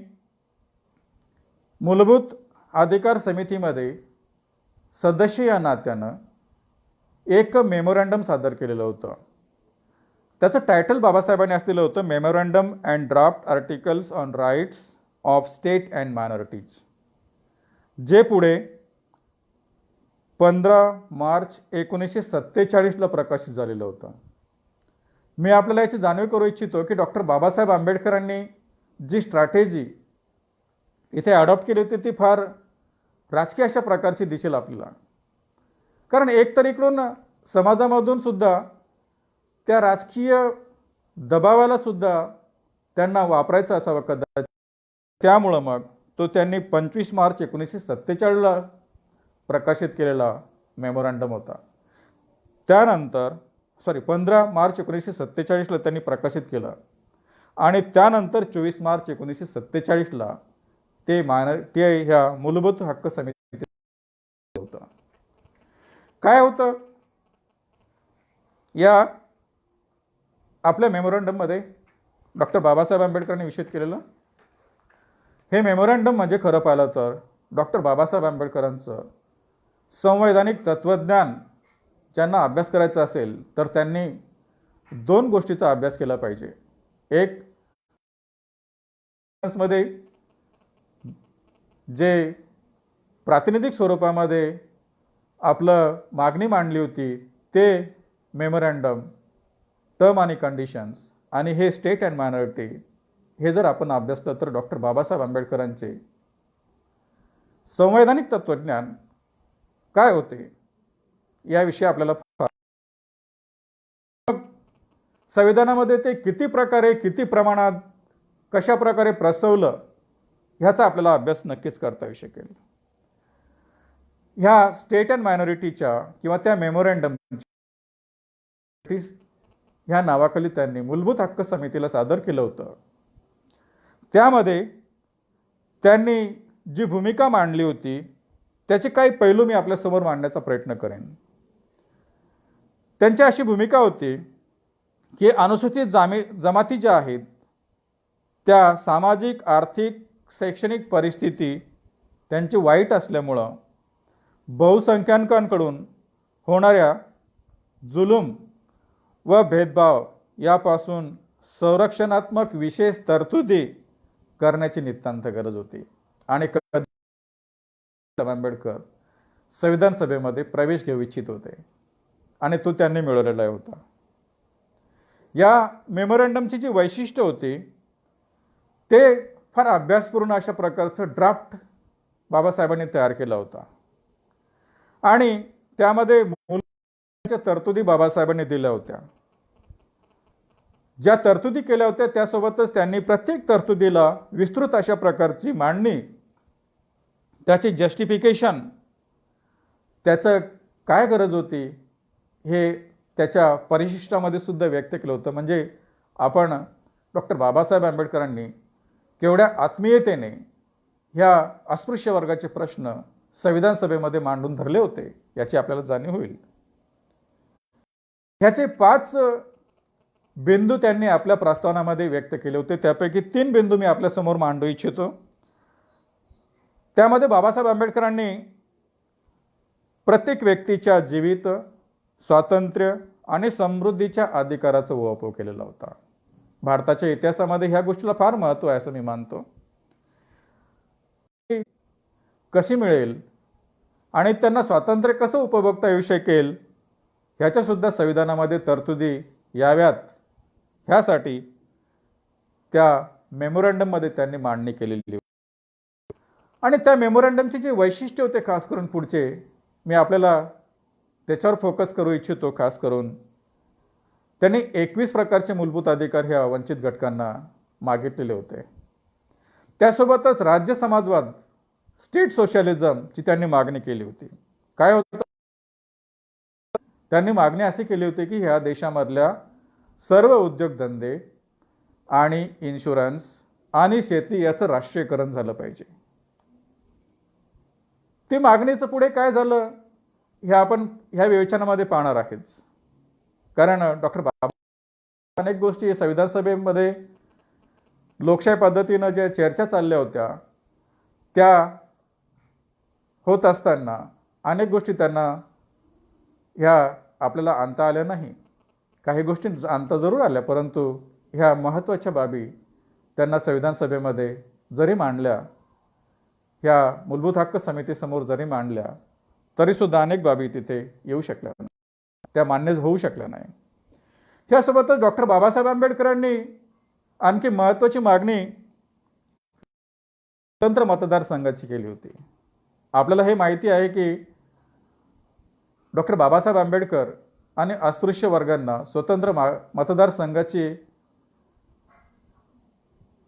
Speaker 1: मूलभूत अधिकार समितीमध्ये सदस्य या नात्यानं एक मेमोरँडम सादर केलेलं होतं. त्याचं टायटल बाबासाहेबांनी असलेलं होतं, memorandum and draft articles on rights of state and minorities, जे पुढे 15 मार्च 1947ला प्रकाशित झालेलं होतं. मी आपल्याला याची जाणीव करू इच्छितो की डॉक्टर बाबासाहेब आंबेडकरांनी जी स्ट्रॅटेजी इथे अडॉप्ट केली होती ती फार राजकीय अशा प्रकारची दिसेल आपल्याला. कारण एकतर इकडून समाजामधून सुद्धा त्या राजकीय दबावाला सुद्धा त्यांना वापरायचं असावं कदाचित, त्यामुळं मग तो त्यांनी 25 मार्च 1947ला प्रकाशित केलेला मेमोरँडम होता. त्यानंतर 15 मार्च 1947ला त्यांनी प्रकाशित केलं आणि त्यानंतर 24 मार्च 1947ला ते ह्या मूलभूत हक्क समिती होतं. काय होतं या आपल्या मेमोरंडममध्ये डॉक्टर बाबासाहेब आंबेडकरांनी विषद केलेलं? हे मेमोरंडम म्हणजे खरं पाहिलं तर डॉक्टर बाबासाहेब आंबेडकरांचं संवैधानिक तत्त्वज्ञान ज्यांना अभ्यास करायचा असेल तर त्यांनी दोन गोष्टीचा अभ्यास केला पाहिजे. एक मध्ये जे प्रातिनिधिक स्वरूपामध्ये आपलं मागणी मांडली होती ते मेमोरंडम, टर्म आणि कंडिशन्स, आणि हे स्टेट अँड मायनॉरिटी, हे जर आपण अभ्यासलं तर डॉक्टर बाबासाहेब आंबेडकरांचे संवैधानिक तत्त्वज्ञान काय होते याविषयी आपल्याला संविधानामध्ये ते किती प्रकारे, किती प्रमाणात, कशा प्रकारे प्रस्तावलं ह्याचा आपल्याला अभ्यास नक्कीच करता येऊ शकेल. ह्या स्टेट अँड मायनॉरिटीच्या किंवा त्या मेमोरंडम ह्या नावाखाली त्यांनी मूलभूत हक्क समितीला सादर केलं होतं. त्यामध्ये त्यांनी जी भूमिका मांडली होती त्याचे काही पैलू मी आपल्यासमोर मांडण्याचा प्रयत्न करेन. त्यांची अशी भूमिका होती की अनुसूचित जमाती ज्या आहेत त्या सामाजिक, आर्थिक, शैक्षणिक परिस्थिती त्यांची वाईट असल्यामुळं बहुसंख्याकांकडून होणाऱ्या जुलूम व भेदभाव यापासून संरक्षणात्मक विशेष तरतुदी करण्याची नितांत गरज होती. आणि आंबेडकर संविधान सभेमध्ये प्रवेश घेऊ इच्छित होते आणि तो त्यांनी मिळवलेला होता. या मेमोरंडमची जी वैशिष्ट्य होती ते फार अभ्यासपूर्ण अशा प्रकारचं ड्राफ्ट बाबासाहेबांनी तयार केला होता आणि त्यामध्ये मूलभूत तरतुदी बाबासाहेबांनी दिल्या होत्या. ज्या तरतुदी केल्या होत्या त्यासोबतच त्यांनी प्रत्येक तरतुदीला विस्तृत अशा प्रकारची मांडणी, त्याचे जस्टिफिकेशन, त्याचं काय गरज होती हे त्याच्या परिशिष्टामध्ये सुद्धा व्यक्त केलं होतं. म्हणजे आपण डॉक्टर बाबासाहेब आंबेडकरांनी केवढ्या आत्मीयतेने ह्या अस्पृश्य वर्गाचे प्रश्न संविधान सभेमध्ये मांडून धरले होते याची आपल्याला जाणीव होईल. ह्याचे 5 बिंदू त्यांनी आपल्या प्रस्तावनामध्ये व्यक्त केले होते. त्यापैकी 3 बिंदू मी आपल्यासमोर मांडू इच्छितो. त्यामध्ये बाबासाहेब आंबेडकरांनी प्रत्येक व्यक्तीच्या जीवित, स्वातंत्र्य आणि समृद्धीच्या अधिकाराचा उहापोह केलेला होता. भारताच्या इतिहासामध्ये ह्या गोष्टीला फार महत्त्व आहे असं मी मानतो. कशी मिळेल आणि त्यांना स्वातंत्र्य कसं उपभोगता येऊ शकेल ह्याच्या सुद्धा संविधानामध्ये तरतुदी याव्यात ह्यासाठी त्या मेमोरंडममध्ये त्यांनी मांडणी केलेली होती. आणि त्या मेमोरंडमचे जे वैशिष्ट्य होते खास करून पुढचे मी आपल्याला त्याच्यावर फोकस करू इच्छितो. खास करून त्यांनी 21 प्रकारचे मूलभूत अधिकार ह्या वंचित घटकांना मागितलेले होते. त्यासोबतच राज्य समाजवाद, स्टेट सोशलिझमची त्यांनी मागणी केली होती. काय होतं, त्यांनी मागणी अशी केली होती की ह्या देशामधल्या सर्व उद्योगधंदे आणि इन्शुरन्स आणि शेती याचं राष्ट्रीयकरण झालं पाहिजे. ती मागणीचं पुढे काय झालं हे आपण ह्या विवेचनामध्ये पाहणार आहेच. कारण डॉक्टर बाबा अनेक गोष्टी संविधान सभेमध्ये लोकशाही पद्धतीनं ज्या चर्चा चालल्या होत्या त्या होत असताना अनेक गोष्टी त्यांना ह्या आपल्याला आणता आल्या नाही. काही गोष्टी आणता जरूर आल्या, परंतु ह्या महत्त्वाच्या बाबी त्यांना संविधान सभेमध्ये जरी मांडल्या, ह्या मूलभूत हक्क समितीसमोर जरी मांडल्या, तरीसुद्धा अनेक बाबी तिथे येऊ शकल्या नाही, त्या मान्य होऊ शकल्या नाही. त्यासोबतच डॉक्टर बाबासाहेब आंबेडकरांनी आणखी महत्त्वाची मागणी स्वतंत्र मतदारसंघाची केली होती. आपल्याला हे माहिती आहे की डॉक्टर बाबासाहेब आंबेडकर आणि अस्पृश्य वर्गांना स्वतंत्र मतदारसंघाची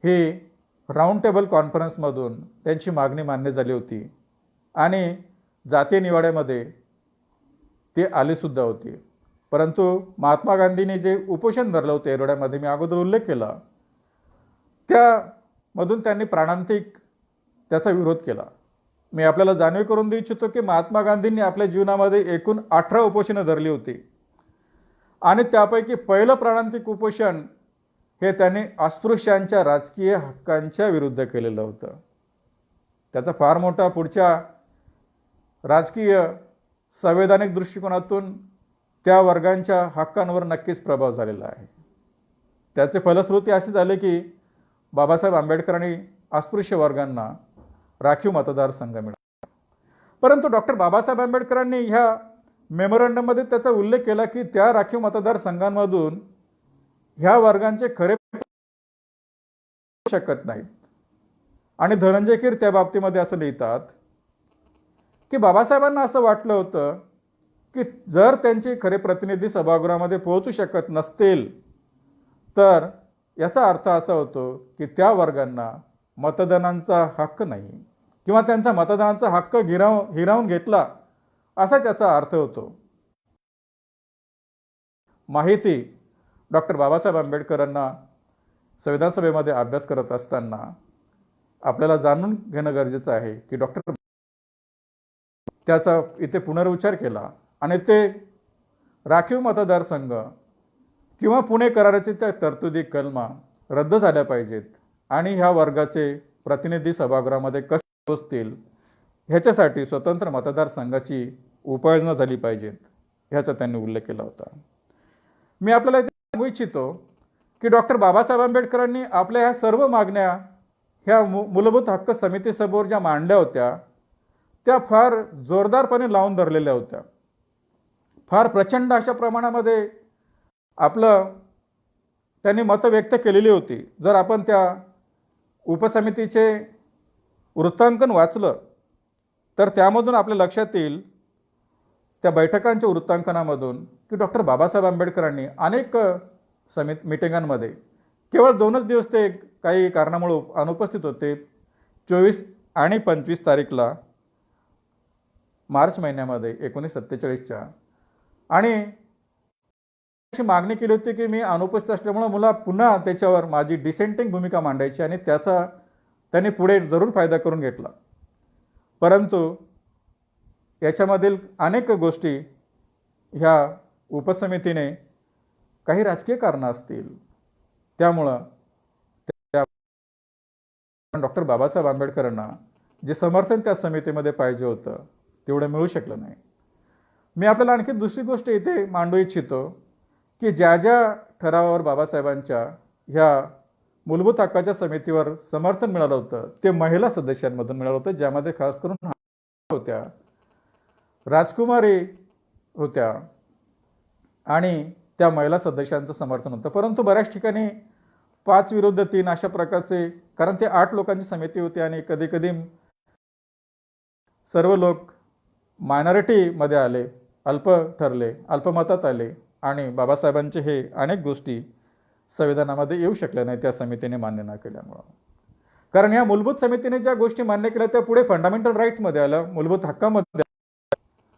Speaker 1: ही राऊंड टेबल कॉन्फरन्समधून त्यांची मागणी मान्य झाली होती आणि जातीय निवाड्यामध्ये ती आलीसुद्धा होती. परंतु महात्मा गांधींनी जे उपोषण धरलं होतं एरोड्यामध्ये, मी अगोदर उल्लेख केला, त्यामधून त्यांनी प्राणांतिक त्याचा विरोध केला. मी आपल्याला जाणीव करून देऊ इच्छितो की महात्मा गांधींनी आपल्या जीवनामध्ये एकूण 18 उपोषणं धरली होती आणि त्यापैकी पहिलं प्राणांतिक उपोषण हे त्यांनी अस्पृश्यांच्या राजकीय हक्कांच्या विरुद्ध केलेलं होतं. त्याचा फार मोठा पुढच्या राजकीय संवैधानिक दृष्टिकोनातून त्या वर्गांच्या हक्कांवर नक्कीच प्रभाव झालेला आहे. त्याचे फलश्रुती असे झाले की बाबासाहेब आंबेडकरांनी अस्पृश्य वर्गांना राखीव मतदारसंघ मिळाला. परंतु डॉक्टर बाबासाहेब आंबेडकरांनी ह्या मेमोरंडममध्ये त्याचा उल्लेख केला की त्या राखीव मतदारसंघांमधून ह्या वर्गांचे खरे शकत नाहीत. आणि धनंजय कीर त्या बाबतीमध्ये असं लिहितात की बाबासाहेबांना असं वाटलं होतं की जर त्यांचे खरे प्रतिनिधी सभागृहामध्ये पोहोचू शकत नसतील तर याचा अर्थ असा होतो की त्या वर्गांना मतदानाचा हक्क नाही किंवा त्यांचा मतदानाचा हक्क हिरावून घेतला असा त्याचा अर्थ होतो. माहिती डॉक्टर बाबासाहेब आंबेडकरांना संविधान सभेमध्ये अभ्यास करत असताना आपल्याला जाणून घेणं गरजेचं आहे की डॉक्टर त्याचा इथे पुनरुच्चार केला आणि ते राखीव मतदारसंघ किंवा पुणे कराराची त्या तरतुदी कलमा रद्द झाल्या पाहिजेत आणि ह्या वर्गाचे प्रतिनिधी सभागृहामध्ये कसे पोहोचतील ह्याच्यासाठी स्वतंत्र मतदारसंघाची उपाययोजना झाली पाहिजेत ह्याचा त्यांनी उल्लेख केला होता. मी आपल्याला इथे सांगू इच्छितो की डॉक्टर बाबासाहेब आंबेडकरांनी आपल्या ह्या सर्व मागण्या ह्या मूलभूत हक्क समितीसमोर ज्या मांडल्या होत्या त्या फार जोरदारपणे लावून धरलेल्या होत्या. फार प्रचंड अशा प्रमाणामध्ये आपलं त्यांनी मतं व्यक्त केलेली होती. जर आपण त्या उपसमितीचे वृत्तांकन वाचलं तर त्यामधून आपल्या लक्षात येईल त्या बैठकांच्या वृत्तांकनामधून की डॉक्टर बाबासाहेब आंबेडकरांनी अनेक मिटिंगांमध्ये केवळ 2च दिवस ते काही कारणामुळे अनुपस्थित होते. 24 आणि 25 तारीखला मार्च महिन्यामध्ये 1947च्या आणि अशी मागणी केली होती की मी अनुपस्थित असल्यामुळे मला पुन्हा त्याच्यावर माझी डिसेंटिंग भूमिका मांडायची आणि त्याचा त्यांनी पुढे जरूर फायदा करून घेतला. परंतु याच्यामधील अनेक गोष्टी ह्या उपसमितीने काही राजकीय कारणं असतील त्यामुळं डॉक्टर बाबासाहेब आंबेडकरांना जे समर्थन त्या समितीमध्ये पाहिजे होतं तेवढं मिळू शकलं नाही. मी आपल्याला आणखी दुसरी गोष्ट इथे मांडू इच्छितो की ज्या ज्या ठरावावर बाबासाहेबांच्या ह्या मूलभूत हक्काच्या समितीवर समर्थन मिळालं होतं ते महिला सदस्यांमधून मिळालं होतं, ज्यामध्ये खास करून होत्या राजकुमारी होत्या आणि त्या महिला सदस्यांचं समर्थन होतं. परंतु बऱ्याच ठिकाणी 5 विरुद्ध 3 अशा प्रकारचे, कारण ते 8 लोकांची समिती होती आणि कधी कधी सर्व लोक मायनॉरिटीमध्ये आले, अल्प ठरले, अल्पमतात आले आणि बाबासाहेबांचे हे अनेक गोष्टी संविधानामध्ये येऊ शकल्या नाही त्या समितीने मान्य न केल्यामुळं. कारण या मूलभूत समितीने ज्या गोष्टी मान्य केल्या त्या पुढे फंडामेंटल राईटमध्ये आल्या, मूलभूत हक्कामध्ये,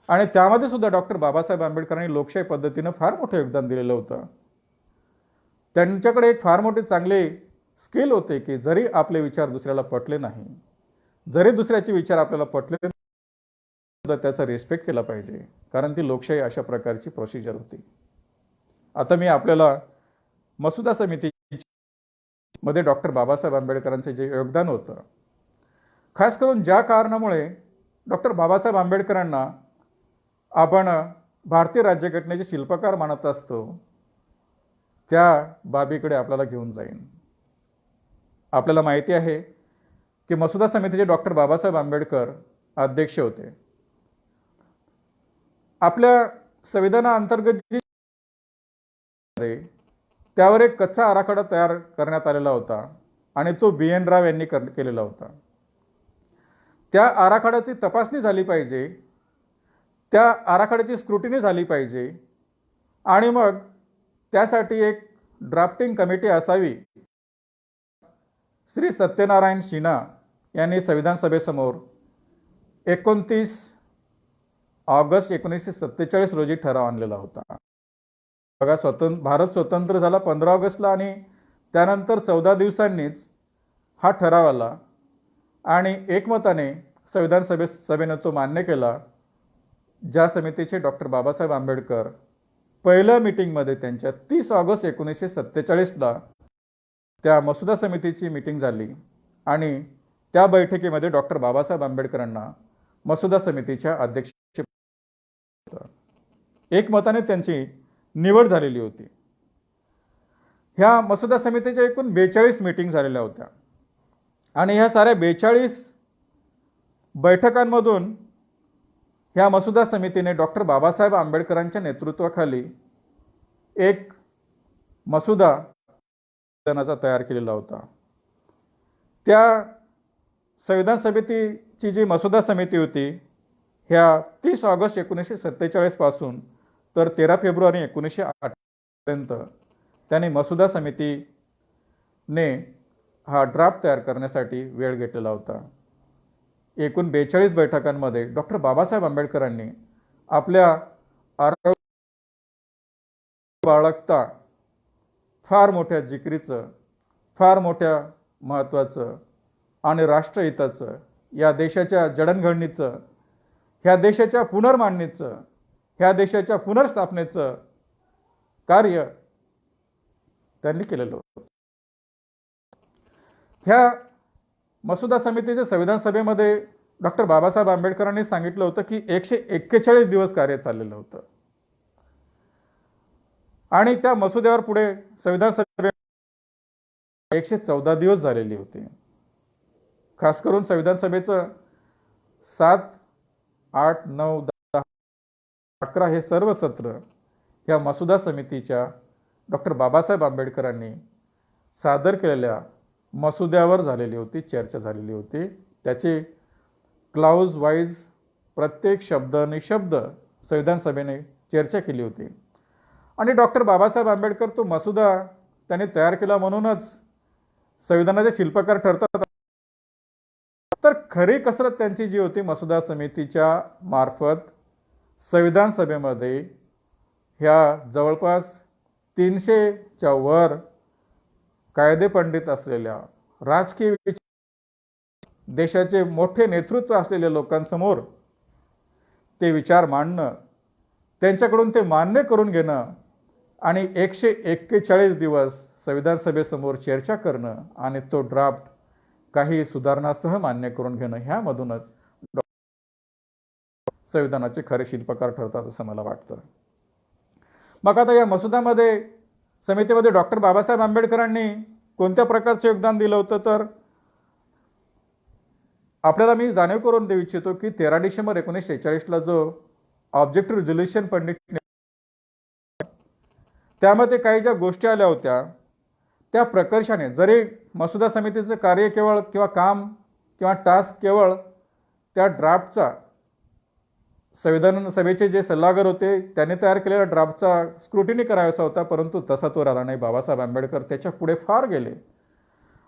Speaker 1: आणि त्यामध्ये सुद्धा डॉक्टर बाबासाहेब आंबेडकरांनी लोकशाही पद्धतीनं फार मोठं योगदान दिलेलं होतं. त्यांच्याकडे एक फार मोठे चांगले स्किल होते की जरी आपले विचार दुसऱ्याला पटले नाही, जरी दुसऱ्याचे विचार आपल्याला पटले सुद्धा त्याचा रिस्पेक्ट केला पाहिजे, कारण ती लोकशाही अशा प्रकारची प्रोसिजर होती. आता मी आपल्याला मसुदा समिती मध्ये डॉक्टर बाबासाहेब आंबेडकरांचे जे योगदान होतं, खास करून ज्या कारणामुळे डॉक्टर बाबासाहेब आंबेडकरांना आपण भारतीय राज्यघटनेचे शिल्पकार मानत असतो, त्या बाबीकडे आपल्याला घेऊन जाईन. आपल्याला माहिती आहे की मसुदा समितीचे डॉक्टर बाबासाहेब आंबेडकर अध्यक्ष होते. आपल्या संविधानाअंतर्गत जी त्यावर एक कच्चा आराखडा तयार करण्यात आलेला होता आणि तो BN राव यांनी केलेला होता. त्या आराखड्याची तपासणी झाली पाहिजे, त्या आराखड्याची स्क्रुटिनी झाली पाहिजे आणि मग त्यासाठी एक ड्राफ्टिंग कमिटी असावी. श्री सत्यनारायण सिन्हा यांनी संविधान सभेसमोर 29 ऑगस्ट 1947 रोजी ठराव आणलेला होता. बघा, भारत स्वतंत्र झाला 15 ऑगस्टला आणि त्यानंतर 14 दिवसांनीच हा ठराव आला आणि एकमताने सभेनं तो मान्य केला, ज्या समितीचे डॉक्टर बाबासाहेब आंबेडकर पहिल्या मीटिंगमध्ये त्यांच्या 30 ऑगस्ट 1947ला त्या मसुदा समितीची मीटिंग झाली आणि त्या बैठकीमध्ये डॉक्टर बाबासाहेब आंबेडकरांना मसुदा समितीच्या अध्यक्ष एकमताने त्यांची निवड झालेली होती. ह्या मसुदा समितीच्या एकूण 42 मीटिंग झालेल्या होत्या आणि ह्या साऱ्या 42 बैठकांमधून ह्या मसुदा समितीने डॉक्टर बाबासाहेब आंबेडकरांच्या नेतृत्वाखाली एक मसुदा संविधानाचा तयार केलेला होता. त्या संविधान समितीची जी मसुदा समिती होती ह्या 30 ऑगस्ट 1947 पासून तर 13 फेब्रुवारी 1908 पर्यंत त्यांनी मसुदा समितीने हा ड्राफ्ट तयार करण्यासाठी वेळ घेतलेला होता. एकूण 42 बैठकांमध्ये डॉक्टर बाबासाहेब आंबेडकरांनी आपल्या आरोग्य बाळगता फार मोठ्या जिकिरीचं, फार मोठ्या महत्त्वाचं आणि राष्ट्रहिताचं, या देशाच्या जडणघडणीचं, ह्या देशाच्या पुनर्मांडणीचं, ह्या देशाच्या पुनर्स्थापनेचं कार्य त्यांनी केलेलं होतं. ह्या मसुदा समितीच्या संविधान सभेमध्ये डॉक्टर बाबासाहेब आंबेडकरांनी सांगितलं होतं की 141 दिवस कार्य चाललेलं होतं आणि त्या मसुद्यावर पुढे संविधान सभेत 114 दिवस झालेली होती. खास करून संविधान सभेचं 7, 8, 9, 10, 11 हे सर्व सत्र या मसुदा समितीच्या डॉक्टर बाबासाहेब आंबेडकरांनी सादर केलेल्या मसुद्यावर झालेली होती, चर्चा झालेली होती. त्याची क्लाउज वाईज प्रत्येक शब्द आणि शब्द संविधान सभेने चर्चा केली होती आणि डॉक्टर बाबासाहेब आंबेडकर तो मसुदा त्यांनी तयार केला म्हणूनच संविधानाचे शिल्पकार ठरतात. तर खरी कसरत त्यांची जी होती मसुदा समितीच्या मार्फत संविधान सभेमध्ये ह्या जवळपास 300च्या वर कायदे पंडित असलेल्या, राजकीय देशाचे मोठे नेतृत्व असलेल्या लोकांसमोर ते विचार मांडणं, त्यांच्याकडून ते मान्य करून घेणं आणि 141 दिवस संविधान सभेसमोर चर्चा करणं आणि तो ड्राफ्ट काही सुधारणासह मान्य करून घेणं, ह्यामधूनच संविधानाचे खरे शिल्पकार ठरतात असं मला वाटतं. मग आता या मसुद्यामध्ये समितीमध्ये डॉक्टर बाबासाहेब आंबेडकरांनी कोणत्या प्रकारचे योगदान दिलं होतं, तर आपल्याला मी जाणीव करून देऊ इच्छितो की 13 डिसेंबर 1946ला जो ऑब्जेक्टिव्ह रिझोल्युशन पंडित त्यामध्ये काही ज्या गोष्टी आल्या होत्या त्या प्रकर्षाने, जरी मसुदा समितीचं कार्य केवळ किंवा काम किंवा टास्क केवळ त्या ड्राफ्टचा संविधान सभेचे जे सल्लागार होते त्यांनी तयार केलेल्या ड्राफ्टचा स्क्रुटिनी करायचा होता, परंतु तसा तो राहिला नाही. बाबासाहेब आंबेडकर त्याच्या पुढे फार गेले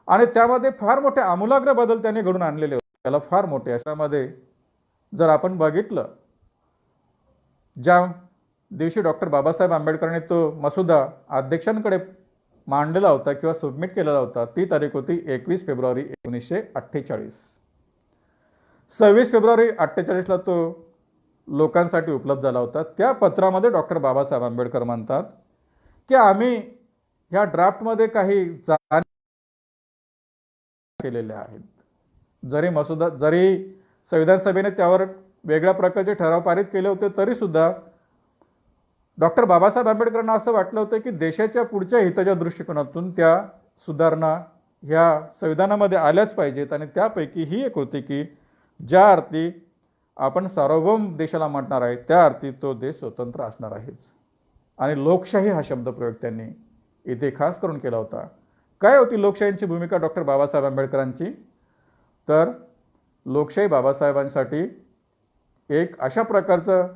Speaker 1: आणि त्यामध्ये फार मोठे आमूलाग्र बदल त्यांनी घडून आणलेले होते. त्याला फार मोठे अशामध्ये जर आपण बघितलं, ज्या दिवशी डॉक्टर बाबासाहेब आंबेडकरांनी तो मसुदा अध्यक्षांकडे मांडलेला होता किंवा सबमिट केलेला होता, ती तारीख होती 21 फेब्रुवारी 1948. 26 फेब्रुवारी 48ला तो लोकांसाठी उपलब्ध झाला होता. त्या पत्रामध्ये डॉक्टर बाबासाहेब आंबेडकर म्हणतात की आम्ही ह्या ड्राफ्टमध्ये काही केलेल्या आहेत. जरी संविधान सभेने त्यावर वेगळ्या प्रकारचे ठराव पारित केले होते, तरी सुद्धा डॉक्टर बाबासाहेब आंबेडकरांना असं वाटलं होतं की देशाच्या पुढच्या हिताच्या दृष्टिकोनातून त्या सुधारणा ह्या संविधानामध्ये आल्याच पाहिजेत आणि त्यापैकी ही एक होती की ज्या अर्थी आपण सार्वभौम देशाला म्हणणार आहे त्या अर्थी तो देश स्वतंत्र असणार आहेच. आणि लोकशाही हा शब्दप्रयोग त्यांनी इथे खास करून केला होता. काय होती लोकशाहीची भूमिका डॉक्टर बाबासाहेब आंबेडकरांची, तर लोकशाही बाबासाहेबांसाठी एक अशा प्रकारचं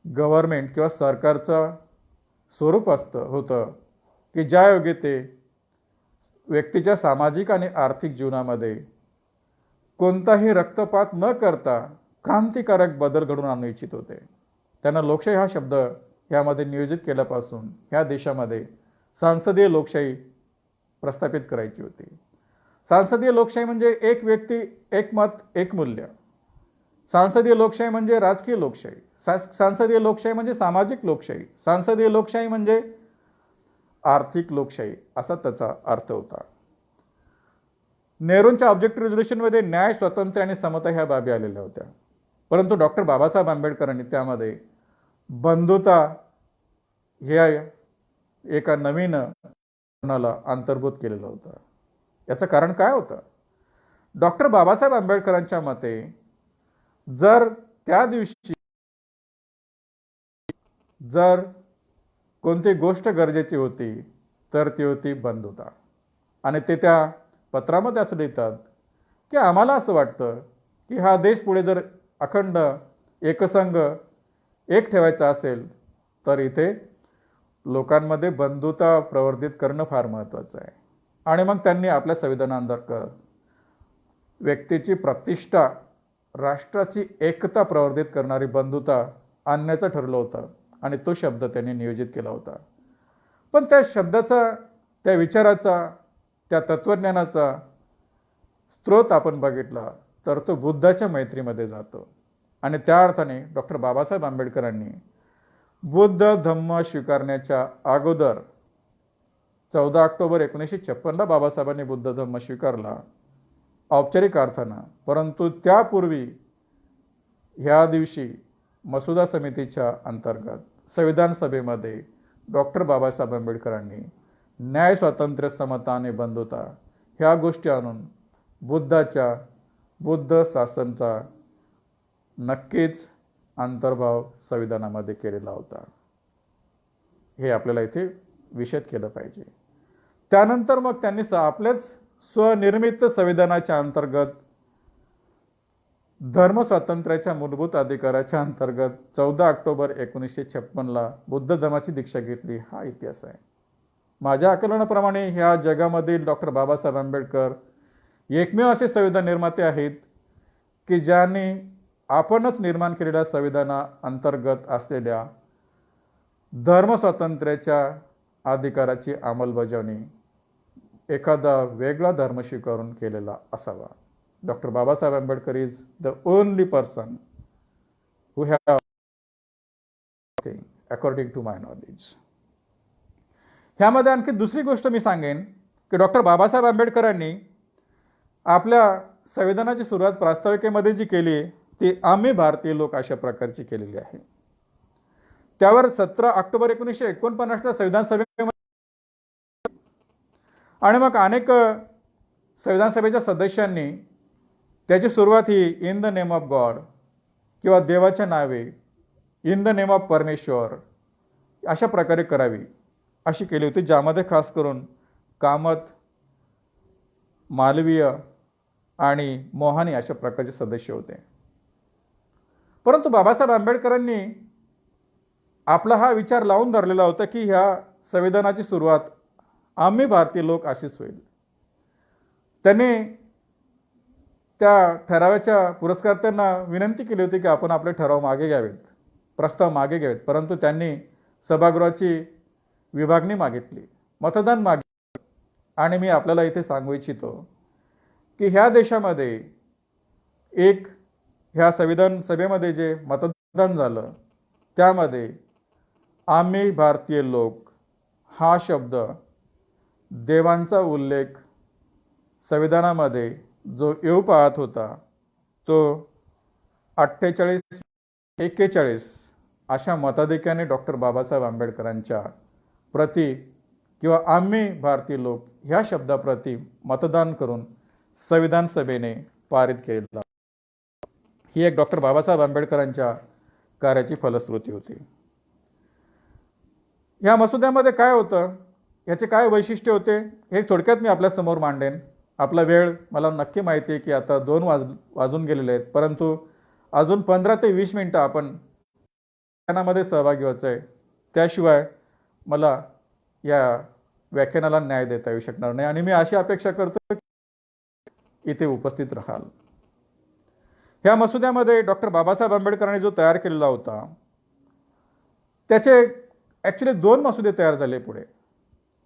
Speaker 1: गव्हर्नमेंट किंवा सरकारचं स्वरूप होतं की ज्यायोगे ते व्यक्तीच्या सामाजिक आणि आर्थिक जीवनामध्ये कोणताही रक्तपात न करता क्रांतिकारक बदल घडवून आणू इच्छित होते. त्यांना लोकशाही हा शब्द यामध्ये नियोजित केल्यापासून ह्या देशामध्ये सांसदीय लोकशाही प्रस्थापित करायची होती. सांसदीय लोकशाही म्हणजे एक व्यक्ती, एक मत, एक मूल्य. सांसदीय लोकशाही म्हणजे राजकीय लोकशाही, सांसदीय लोकशाही म्हणजे सामाजिक लोकशाही, सांसदीय लोकशाही म्हणजे आर्थिक लोकशाही असा त्याचा अर्थ होता. नेहरूंच्या ऑब्जेक्टिव्ह रेझोल्युशनमध्ये न्याय, स्वातंत्र्य आणि समता ह्या बाबी आलेल्या होत्या. परंतु डॉक्टर बाबासाहेब आंबेडकरांनी त्यामध्ये बंधुता ह्या एका नवीन धोरणाला अंतर्भूत केलेलं होतं. याचं कारण काय होतं? डॉक्टर बाबासाहेब आंबेडकरांच्या मते जर त्या दिवशी जर कोणती गोष्ट गरजेची होती तर ती होती बंधुता. आणि ते त्या पत्रामध्ये असं लिहितात की आम्हाला असं वाटतं की हा देश पुढे जर अखंड एकसंघ एक ठेवायचा असेल तर इथे लोकांमध्ये बंधुता प्रवर्धित करणं फार महत्त्वाचं आहे. आणि मग त्यांनी आपल्या संविधानांतर्गत व्यक्तीची प्रतिष्ठा, राष्ट्राची एकता प्रवर्धित करणारी बंधुता आणण्याचं ठरलं होतं आणि तो शब्द त्यांनी नियोजित केला होता. पण त्या शब्दाचा, त्या विचाराचा, त्या तत्त्वज्ञानाचा स्रोत आपण बघितला तर तो बुद्धाच्या मैत्रीमध्ये जातो. आणि त्या अर्थाने डॉक्टर बाबासाहेब आंबेडकरांनी बुद्ध धम्म स्वीकारण्याच्या अगोदर 14 ऑक्टोबर 1956ला बाबासाहेबांनी बुद्ध धम्म स्वीकारला औपचारिक अर्थानं. परंतु त्यापूर्वी ह्या दिवशी मसुदा समितीच्या अंतर्गत संविधान सभेमध्ये डॉक्टर बाबासाहेब आंबेडकरांनी न्याय, स्वातंत्र्य, समता आणि बंधुता ह्या गोष्टी आणून बुद्ध शासनचा नक्कीच अंतर्भाव संविधानामध्ये केलेला होता. हे आपल्याला इथे विशद केलं पाहिजे. त्यानंतर मग त्यांनी आपल्याच स्वनिर्मित संविधानाच्या अंतर्गत धर्म स्वातंत्र्याच्या मूलभूत अधिकाराच्या अंतर्गत 14 ऑक्टोबर 1956ला बुद्ध धर्माची दीक्षा घेतली. हा इतिहास आहे. माझ्या आकलनाप्रमाणे ह्या जगामधील डॉक्टर बाबासाहेब आंबेडकर एकमेव असे संविधान निर्माते आहेत की ज्यांनी आपणच निर्माण केलेल्या संविधाना अंतर्गत असलेल्या धर्म स्वातंत्र्याच्या अधिकाराची अंमलबजावणी एखादा वेगळा धर्म स्वीकारून केलेला असावा. Doctor Babasaheb Ambedkar is the only person who have according to my knowledge. ह्यामध्ये आणखी दुसरी गोष्ट मी सांगेन की डॉक्टर बाबासाहेब आंबेडकरांनी आपल्या संविधानाची सुरुवात प्रास्ताविकेमध्ये जी केली ती आम्ही भारतीय लोक अशा प्रकारची केलेली आहे. त्यावर 17 ऑक्टोबर 1949ला संविधान सभेमध्ये आणि मग अनेक संविधान सभेच्या सदस्यांनी त्याची सुरुवात ही in the name of God किंवा देवाच्या नावे, इन द नेम ऑफ परमेश्वर अशा प्रकारे करावी अशी केली होती, ज्यामध्ये खास करून कामत, मालवीय आणि मोहानी अशा प्रकारचे सदस्य होते. परंतु बाबासाहेब आंबेडकरांनी आपला हा विचार लावून धरलेला होता की ह्या संविधानाची सुरुवात आम्ही भारतीय लोक अशीच होईल. त्यांनी त्या ठरावाच्या पुरस्कर्त्यांना विनंती केली होती की आपण आपले ठराव मागे घ्यावेत, प्रस्ताव मागे घ्यावेत. परंतु त्यांनी सभागृहाची विभागणी मागितली, मतदान मागितले. आणि मी आपल्याला इथे सांगू इच्छितो की ह्या देशामध्ये ह्या संविधान सभेमध्ये जे मतदान झालं त्यामध्ये आम्ही भारतीय लोक हा शब्द, देवांचा उल्लेख संविधानामध्ये जो येऊ पाहत होता तो 48-41 अशा मताधिक्याने डॉक्टर बाबासाहेब आंबेडकरांच्या प्रती किंवा आम्ही भारतीय लोक ह्या शब्दाप्रती मतदान करून संविधान सभेने पारित केला. ही एक डॉक्टर बाबासाहेब आंबेडकरांच्या कार्याची फलश्रुती होती. ह्या मसुद्यामध्ये काय होतं, याचे काय वैशिष्ट्य होते हे थोडक्यात मी आपल्यासमोर मांडेन. आपला वेळ मला नक्की माहिती आहे की आता 2 वाजून गेलेले आहेत, परंतु अजून 15 ते 20 मिनिटं आपण व्याख्यानामध्ये सहभागी व्हायचं आहे. त्याशिवाय मला या व्याख्यानाला न्याय देता येऊ शकणार नाही आणि मी अशी अपेक्षा करतो की इथे उपस्थित राहाल. ह्या मसुद्यामध्ये डॉक्टर बाबासाहेब आंबेडकरांनी जो तयार केलेला होता त्याचे ॲक्च्युली 2 मसुदे तयार झाले पुढे.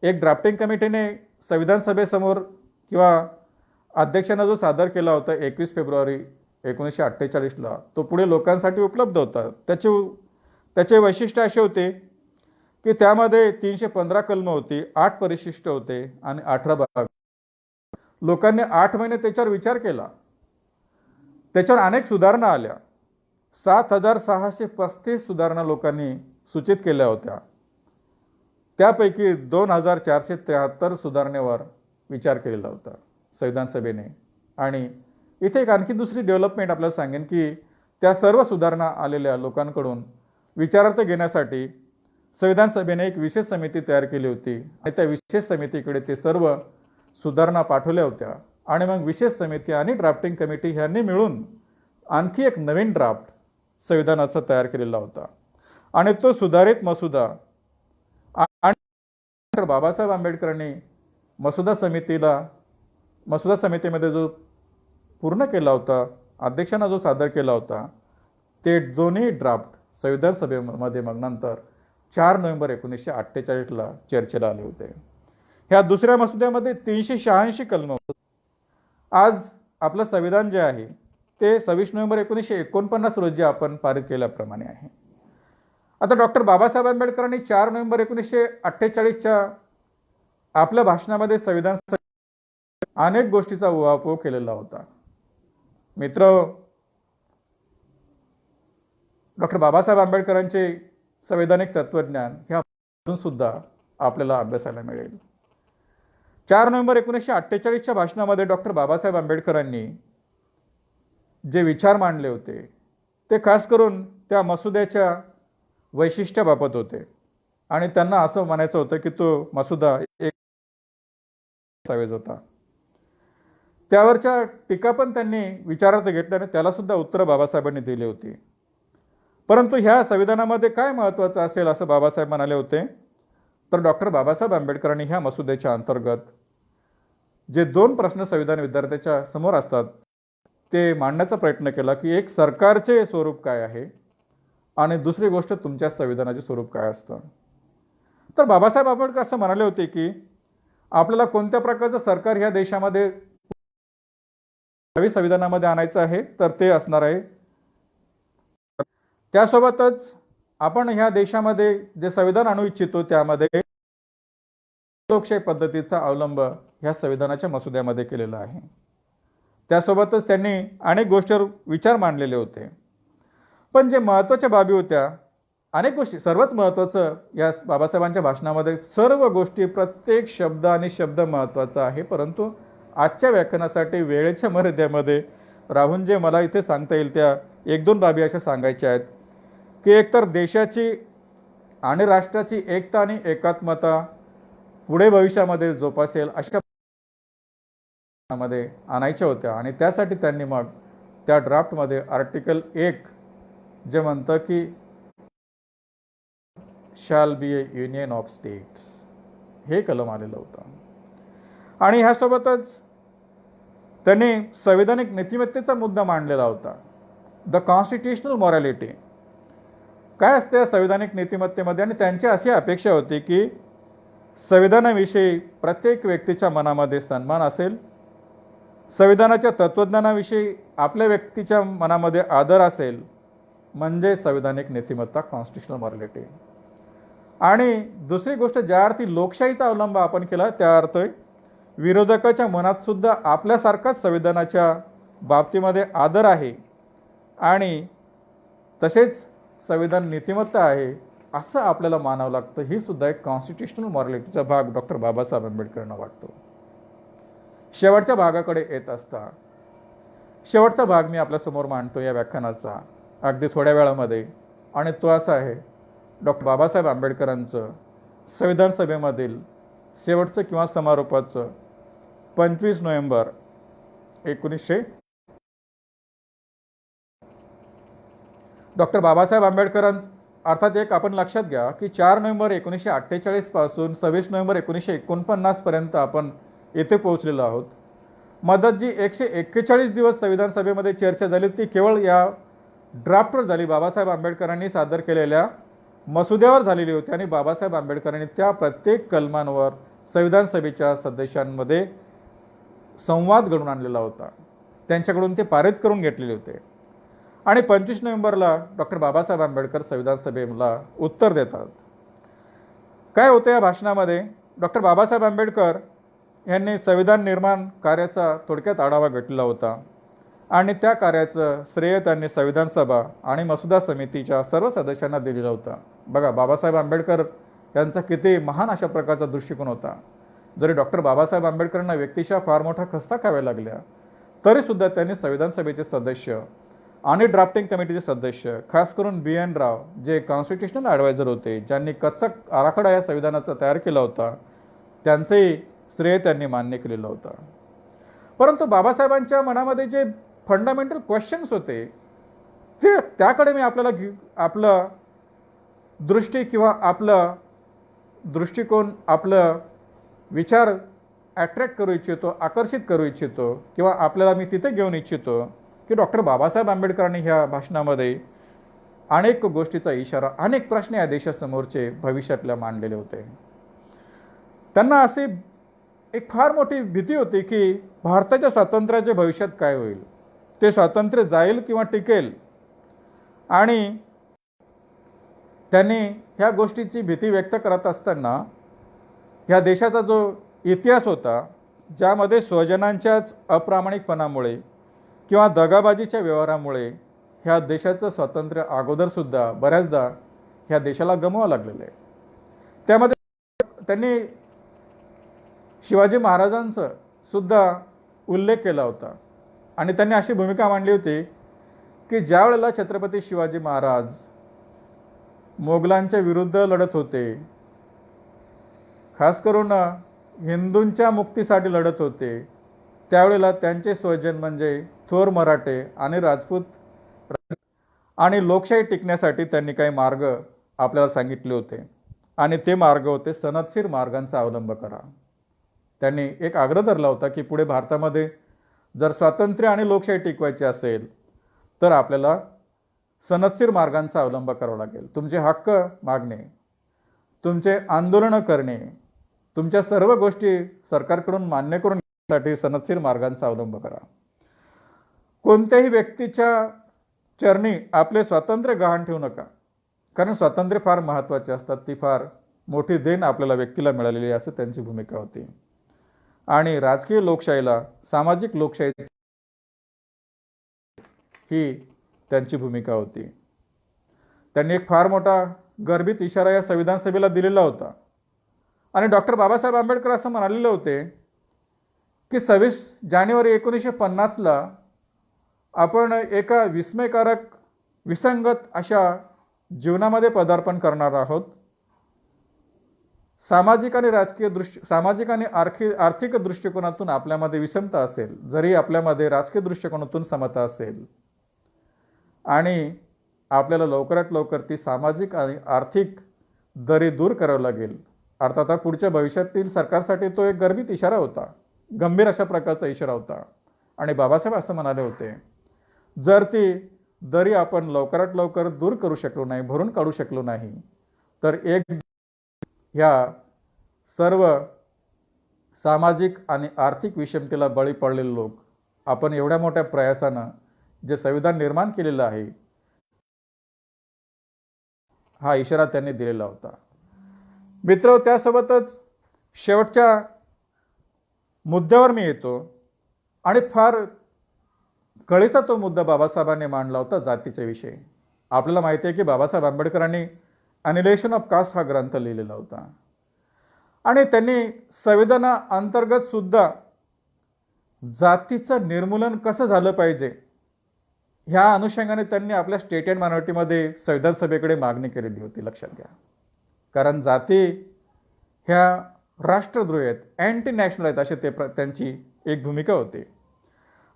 Speaker 1: एक ड्राफ्टिंग कमिटीने संविधान सभेसमोर किंवा अध्यक्षांना जो सादर केला होता 21 फेब्रुवारी 1948ला तो पुढे लोकांसाठी उपलब्ध होता. त्याचे वैशिष्ट्य असे होते की त्यामध्ये 315 कलमं होती, 8 परिशिष्ट होते आणि 18 भाग. लोकांनी 8 महिने त्याच्यावर विचार केला. त्याच्यावर अनेक सुधारणा आल्या. 7,635 सुधारणा लोकांनी सूचित केल्या होत्या. त्यापैकी 2,473 सुधारणेवर विचार केलेला होता संविधान सभेने. आणि इथे एक आणखी दुसरी डेव्हलपमेंट आपल्याला सांगेन की त्या सर्व सुधारणा आलेल्या लोकांकडून विचारार्थ घेण्यासाठी संविधान सभेने एक विशेष समिती तयार केली होती आणि त्या विशेष समितीकडे ते सर्व सुधारणा पाठवल्या होत्या. आणि मग विशेष समिती आणि ड्राफ्टिंग कमिटी ह्यांनी मिळून आणखी एक नवीन ड्राफ्ट संविधानाचा तयार केलेला होता. आणि तो सुधारित मसुदा आणि डॉक्टर बाबासाहेब आंबेडकरांनी मसुदा समितीमध्ये जो पूर्ण केला होता, अध्यक्षांना जो सादर केला होता, ते दोन्ही ड्राफ्ट संविधान सभेमध्ये मग नंतर 4 नोव्हेंबर 1948ला चर्चेला आले होते. ह्या दुसऱ्या मसुद्यामध्ये 386 कलमं होती. आज आपलं संविधान जे आहे ते 26 नोव्हेंबर 1949 रोजी आपण पारित केल्याप्रमाणे आहे. आता डॉक्टर बाबासाहेब आंबेडकरांनी 4 नोव्हेंबर 1948च्या आपल्या भाषणामध्ये संविधान अनेक गोष्टीचा उहापोह केलेला होता. मित्र, डॉक्टर बाबासाहेब आंबेडकरांचे संवैधानिक तत्वज्ञान ह्या सुद्धा आपल्याला अभ्यासायला मिळेल. 4 नोव्हेंबर 1948च्या भाषणामध्ये डॉक्टर बाबासाहेब आंबेडकरांनी जे विचार मांडले होते ते खास करून त्या मसुद्याच्या वैशिष्ट्याबाबत होते. आणि त्यांना असं म्हणायचं होतं की तो मसुदा एक दस्तावेज होता. त्यावरच्या टीका पण त्यांनी विचारार्थ घेतल्या आणि त्याला सुद्धा उत्तर बाबासाहेबांनी दिली होती. परंतु ह्या संविधानामध्ये काय महत्त्वाचं असेल असं बाबासाहेब म्हणाले होते, तर डॉक्टर बाबासाहेब आंबेडकरांनी ह्या मसुद्याच्या अंतर्गत जे 2 प्रश्न संविधान विद्यार्थ्याच्या समोर असतात ते मांडण्याचा प्रयत्न केला की एक, सरकारचे स्वरूप काय आहे, आणि दुसरी गोष्ट तुमच्या संविधानाचे स्वरूप काय असतं. तर बाबासाहेब आंबेडकर असं म्हणाले होते की आपल्याला कोणत्या प्रकारचं सरकार ह्या देशामध्ये संविधानामध्ये आणायचं आहे, तर ते असणार आहे. त्यासोबतच आपण ह्या देशामध्ये जे संविधान आणू इच्छितो त्यामध्ये लोकशाही पद्धतीचा अवलंब ह्या संविधानाच्या मसुद्यामध्ये केलेला आहे. त्यासोबतच त्यांनी अनेक गोष्टींवर विचार मांडलेले होते. पण जे महत्त्वाच्या बाबी होत्या, अनेक गोष्टी, सर्वच महत्त्वाचं या बाबासाहेबांच्या भाषणामध्ये सर्व गोष्टी, प्रत्येक शब्द आणि शब्द महत्त्वाचा आहे. परंतु आजच्या व्याख्यानासाठी वेळेच्या मर्यादेमध्ये राहून जे मला इथे सांगता येईल त्या 1-2 बाबी अशा सांगायच्या आहेत की एकतर देशाची आणि राष्ट्राची एकता आणि एकात्मता पुढे भविष्यामध्ये जोपासेल अशा मध्ये आणायच्या होत्या. आणि त्यासाठी त्यांनी मग त्या ड्राफ्टमध्ये आर्टिकल 1 जे म्हणतं की shall be A union of states, हे कलम आलेलं होतं. आणि ह्यासोबतच त्यांनी संवैधानिक नीतिमत्तेचा मुद्दा मांडलेला होता, द कॉन्स्टिट्युशनल मॉरॅलिटी. काय असते या संवैधानिक नीतिमत्तेमध्ये, आणि त्यांची अशी अपेक्षा होती की संविधानाविषयी प्रत्येक व्यक्तीच्या मनामध्ये सन्मान असेल, संविधानाच्या तत्त्वज्ञानाविषयी आपल्या व्यक्तीच्या मनामध्ये आदर असेल, म्हणजे संवैधानिक नीतिमत्ता, कॉन्स्टिट्युशनल मॉरॅलिटी. आणि दुसरी गोष्ट, ज्या अर्थी लोकशाहीचा अवलंब आपण केला त्या अर्थ विरोधकाच्या मनात सुद्धा आपल्यासारखाच संविधानाच्या बाबतीमध्ये आदर आहे आणि तसेच संविधान नीतिमत्ता आहे असं आपल्याला मानावं लागतं. ही सुद्धा एक कॉन्स्टिट्युशनल मॉरॅलिटीचा भाग डॉक्टर बाबासाहेब आंबेडकरांना वाटतो. शेवटच्या भागाकडे येत असता, शेवटचा भाग मी आपल्यासमोर मांडतो या व्याख्यानाचा अगदी थोड्या वेळामध्ये, आणि तो असा आहे, डॉक्टर बाबासाहेब आंबेडकरांचं संविधान सभेमधील शेवटचं किंवा समारोपाचं 25 नोव्हेंबर 1900 डॉक्टर बाबासाहेब आंबेडकरांचं, अर्थात एक आपण लक्षात घ्या की 4 नोव्हेंबर 1948 पासून 26 नोव्हेंबर 1949 पर्यंत आपण येथे पोहोचलेलो आहोत. मदत जी 141 दिवस संविधान सभेमध्ये चर्चा झाली ती केवळ या ड्राफ्टवर झाली, बाबासाहेब आंबेडकरांनी सादर केलेल्या मसुद्यावर झालेली होती. आणि बाबासाहेब आंबेडकरांनी त्या प्रत्येक कलमांवर संविधान सभेच्या सदस्यांमध्ये संवाद घडवून आणलेला होता. त्यांच्याकडून ते पारित करून घेतलेले होते. आणि 25 नोव्हेंबरला डॉक्टर बाबासाहेब आंबेडकर संविधान सभेला उत्तर देतात. काय होतं या भाषणामध्ये? डॉक्टर बाबासाहेब आंबेडकर यांनी संविधान निर्माण कार्याचा थोडक्यात आढावा घेतला होता आणि त्या कार्याचं श्रेय त्यांनी संविधान सभा आणि मसुदा समितीच्या सर्व सदस्यांना दिलेलं होतं. बघा, बाबासाहेब आंबेडकर यांचा किती महान अशा प्रकारचा दृष्टिकोन होता. जरी डॉक्टर बाबासाहेब आंबेडकरांना व्यक्तिशः फार मोठा खस्ता खाव्या लागल्या, तरीसुद्धा त्यांनी संविधान सभेचे सदस्य आणि ड्राफ्टिंग कमिटीचे सदस्य, खास करून BN राव, जे कॉन्स्टिट्युशनल ॲडवायझर होते, ज्यांनी कच्चा आराखडा या संविधानाचा तयार केला होता, त्यांचंही श्रेय त्यांनी मान्य केलेलं होतं. परंतु बाबासाहेबांच्या मनामध्ये जे फंडामेंटल क्वेश्चन्स होते ते त्याकडे मी आपलं दृष्टी किंवा आपलं दृष्टिकोन, आपलं विचार अट्रॅक्ट करू इच्छितो, आकर्षित करू इच्छितो किंवा आपल्याला मी तिथे घेऊन इच्छितो की डॉक्टर बाबासाहेब आंबेडकरांनी ह्या भाषणामध्ये अनेक गोष्टीचा इशारा, अनेक प्रश्न या देशासमोरचे भविष्यातल्या मांडलेले होते. त्यांना अशी एक फार मोठी भीती होती की भारताच्या स्वातंत्र्याच्या भविष्यात काय होईल, ते स्वातंत्र्य जाईल किंवा टिकेल. आणि त्यांनी ह्या गोष्टीची भीती व्यक्त करत असताना ह्या देशाचा जो इतिहास होता, ज्यामध्ये स्वजनांच्याच अप्रामाणिकपणामुळे किंवा दगाबाजीच्या व्यवहारामुळे ह्या देशाचं स्वातंत्र्य अगोदरसुद्धा बऱ्याचदा ह्या देशाला गमवावं लागलेलं आहे. त्यामध्ये त्यांनी शिवाजी महाराजांचा सुद्धा उल्लेख केला होता आणि त्यांनी अशी भूमिका मांडली होती की ज्या वेळेला छत्रपती शिवाजी महाराज मोगलांच्या विरुद्ध लढत होते, खास करून हिंदूंच्या मुक्तीसाठी लढत होते, त्यावेळेला त्यांचे स्वजन म्हणजे थोर मराठे आणि राजपूत आणि लोकशाही टिकण्यासाठी त्यांनी काही मार्ग आपल्याला सांगितले होते आणि ते मार्ग होते सनदशीर मार्गांचा अवलंब करा. त्यांनी एक आग्रह धरला होता की पुढे भारतामध्ये जर स्वातंत्र्य आणि लोकशाही टिकवायची असेल तर आपल्याला सनदशीर मार्गांचा अवलंब करावा लागेल. तुमचे हक्क मागणे, तुमचे आंदोलनं करणे, तुमच्या सर्व गोष्टी सरकारकडून मान्य करून घेण्यासाठी सनदशीर मार्गांचा अवलंब करा. कोणत्याही व्यक्तीच्या चरणी आपले स्वातंत्र्य गहाण ठेवू नका, कारण स्वातंत्र्य फार महत्त्वाचे असतात. ती फार मोठी देण आपल्याला व्यक्तीला मिळालेली आहे, असं त्यांची भूमिका होती. आणि राजकीय लोकशाहीला सामाजिक लोकशाही ही त्यांची भूमिका होती. त्यांनी एक फार मोठा गर्भित इशारा या संविधान सभेला दिलेला होता आणि डॉक्टर बाबासाहेब आंबेडकर असं म्हणालेले होते की 26 जानेवारी 1950ला आपण एका विस्मयकारक विसंगत अशा जीवनामध्ये पदार्पण करणार आहोत. सामाजिक आणि आर्थिक दृष्टिकोनातून आपल्यामध्ये विषमता असेल, जरी आपल्यामध्ये राजकीय दृष्टिकोनातून समता असेल, आणि आपल्याला लवकरात लवकर ती सामाजिक आणि आर्थिक दरी दूर करावी लागेल. अर्थात पुढच्या भविष्यातील सरकारसाठी तो एक गर्भित इशारा होता, गंभीर अशा प्रकारचा इशारा होता. आणि बाबासाहेब असं म्हणाले होते, जर ती दरी आपण लवकरात लवकर दूर करू शकलो नाही, भरून काढू शकलो नाही, तर एक ह्या सर्व सामाजिक आणि आर्थिक विषमतेला बळी पडलेले लोक आपण एवढ्या मोठ्या प्रयासानं जे संविधान निर्माण केलेलं आहे, हा इशारा त्यांनी दिलेला होता. मित्र, त्यासोबतच शेवटच्या मुद्द्यावर मी येतो आणि फार कळीचा तो मुद्दा बाबासाहेबांनी मांडला होता, जातीच्या विषयी. आपल्याला माहिती आहे की बाबासाहेब आंबेडकरांनी ॲनिलेशन ऑफ कास्ट हा ग्रंथ लिहिलेला होता आणि त्यांनी संविधाना अंतर्गत सुद्धा जातीचं निर्मूलन कसं झालं पाहिजे ह्या अनुषंगाने त्यांनी आपल्या स्टेट अँड मायनॉरिटीमध्ये संविधान सभेकडे मागणी केलेली होती. लक्षात घ्या, कारण जाती ह्या राष्ट्रद्रोही आहेत, अँटी नॅशनल आहेत, अशी त्यांची एक भूमिका होती.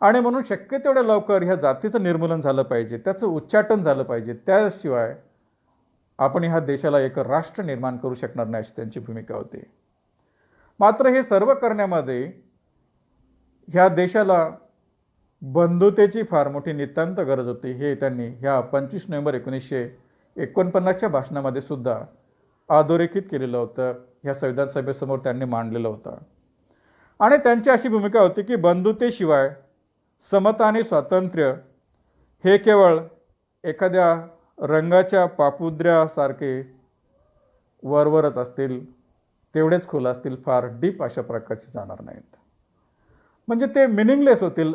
Speaker 1: आणि म्हणून शक्य तेवढ्या लवकर ह्या जातीचं निर्मूलन झालं पाहिजे, त्याचं उच्चाटन झालं पाहिजे, त्याशिवाय आपण ह्या देशाला एक राष्ट्र निर्माण करू शकणार नाही, अशी त्यांची भूमिका होती. मात्र हे सर्व करण्यामध्ये ह्या देशाला बंधुतेची फार मोठी नितांत गरज होती. हे त्यांनी ह्या 25 नोव्हेंबर 1949च्या भाषणामध्ये सुद्धा अधोरेखित केलेलं होतं, ह्या संविधान सभेसमोर त्यांनी मांडलेलं होतं. आणि त्यांची अशी भूमिका होती की बंधुतेशिवाय समता आणि स्वातंत्र्य हे केवळ एखाद्या रंगाच्या पापुद्र्यासारखे वरवरच असतील, तेवढेच खोल असतील, फार डीप अशा प्रकारचे जाणार नाहीत. म्हणजे ते मिनिंगलेस होतील,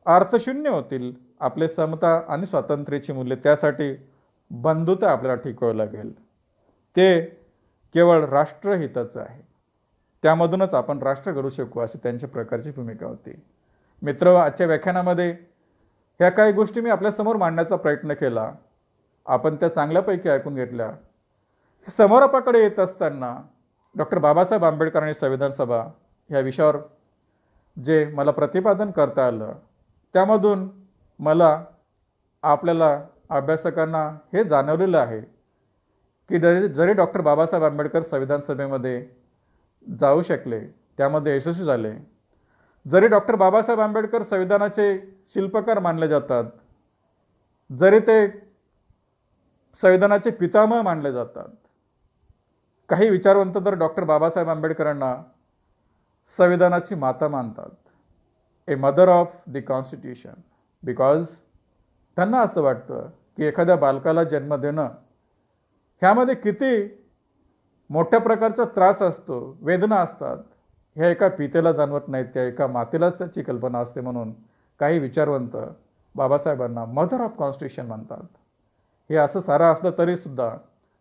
Speaker 1: अर्थशून्य होतील. आपले समता आणि स्वातंत्र्याची मूल्य, त्यासाठी बंधुता आपल्याला टिकवावी लागेल. ते केवळ राष्ट्रहिताचं आहे. त्यामधूनच आपण राष्ट्र घडवू शकू, अशी त्यांच्या प्रकारची भूमिका होती. मित्र, आजच्या व्याख्यानामध्ये ह्या काही गोष्टी मी आपल्यासमोर मांडण्याचा प्रयत्न केला. आपण त्या चांगल्यापैकी ऐकून घेतल्या. समारोपाकडे येत असताना डॉक्टर बाबासाहेब आंबेडकर आणि संविधान सभा ह्या विषयावर जे मला प्रतिपादन करता आलं, त्यामधून मला आपल्याला अभ्यासकांना हे जाणवलेलं आहे की जरी डॉक्टर बाबासाहेब आंबेडकर संविधान सभेमध्ये जाऊ शकले, त्यामध्ये यशस्वी झाले, जरी डॉक्टर बाबासाहेब आंबेडकर संविधानाचे शिल्पकार मानले जातात, जरी ते संविधानाचे पितामह मानले जातात, काही विचारवंत तर डॉक्टर बाबासाहेब आंबेडकरांना संविधानाची माता मानतात, a mother of the constitution, because त्यांना असं वाटतं की एखाद्या बालकाला जन्म देणं ह्यामध्ये किती मोठ्या प्रकारचा त्रास असतो, वेदना असतात, ह्या एका पितेला जाणवत नाहीत, त्या एका मातेलाच त्याची कल्पना असते. म्हणून काही विचारवंत बाबासाहेबांना मदर ऑफ कॉन्स्टिट्यूशन म्हणतात. हे असं सारं असलं तरीसुद्धा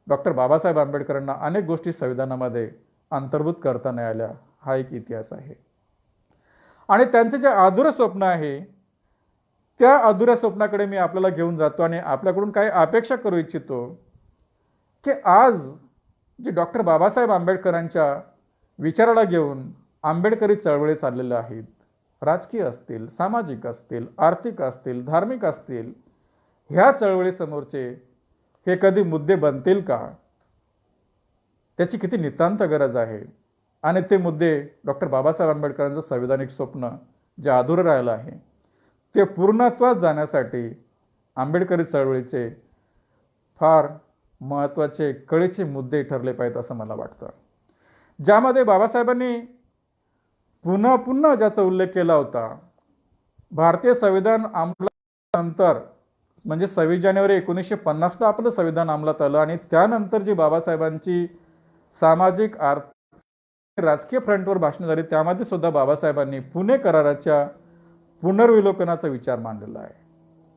Speaker 1: डॉक्टर बाबासाहेब आंबेडकरांना अनेक गोष्टी संविधानामध्ये अंतर्भूत करता नाही आल्या, हा एक इतिहास आहे. आणि त्यांचे जे अधुरं स्वप्न आहे, त्या अधुऱ्या स्वप्नाकडे मी आपल्याला घेऊन जातो आणि आपल्याकडून काही अपेक्षा करू इच्छितो की आज जे डॉक्टर बाबासाहेब आंबेडकरांच्या विचाराला घेऊन आंबेडकरी चळवळी चाललेल्या आहेत, राजकीय असतील, सामाजिक असतील, आर्थिक असतील, धार्मिक असतील, ह्या चळवळीसमोरचे हे कधी मुद्दे बनतील का? त्याची किती नितांत गरज आहे. आणि ते मुद्दे डॉक्टर बाबासाहेब आंबेडकरांचं संविधानिक स्वप्न जे अधुरं राहिलं आहे, ते पूर्णत्वात जाण्यासाठी आंबेडकरी चळवळीचे फार महत्त्वाचे कळीचे मुद्दे ठरले पाहिजेत असं मला वाटतं. ज्यामध्ये बाबासाहेबांनी पुन्हा पुन्हा ज्याचा उल्लेख केला होता, भारतीय संविधान अंमलानंतर म्हणजे 26 जानेवारी 1950ला आपलं संविधान अंमलात आलं आणि त्यानंतर जी बाबासाहेबांची सामाजिक, आर्थिक, राजकीय फ्रंटवर भाषणं झाली, त्यामध्ये सुद्धा बाबासाहेबांनी पुणे कराराच्या पुनर्विलोकनाचा विचार मांडलेला आहे.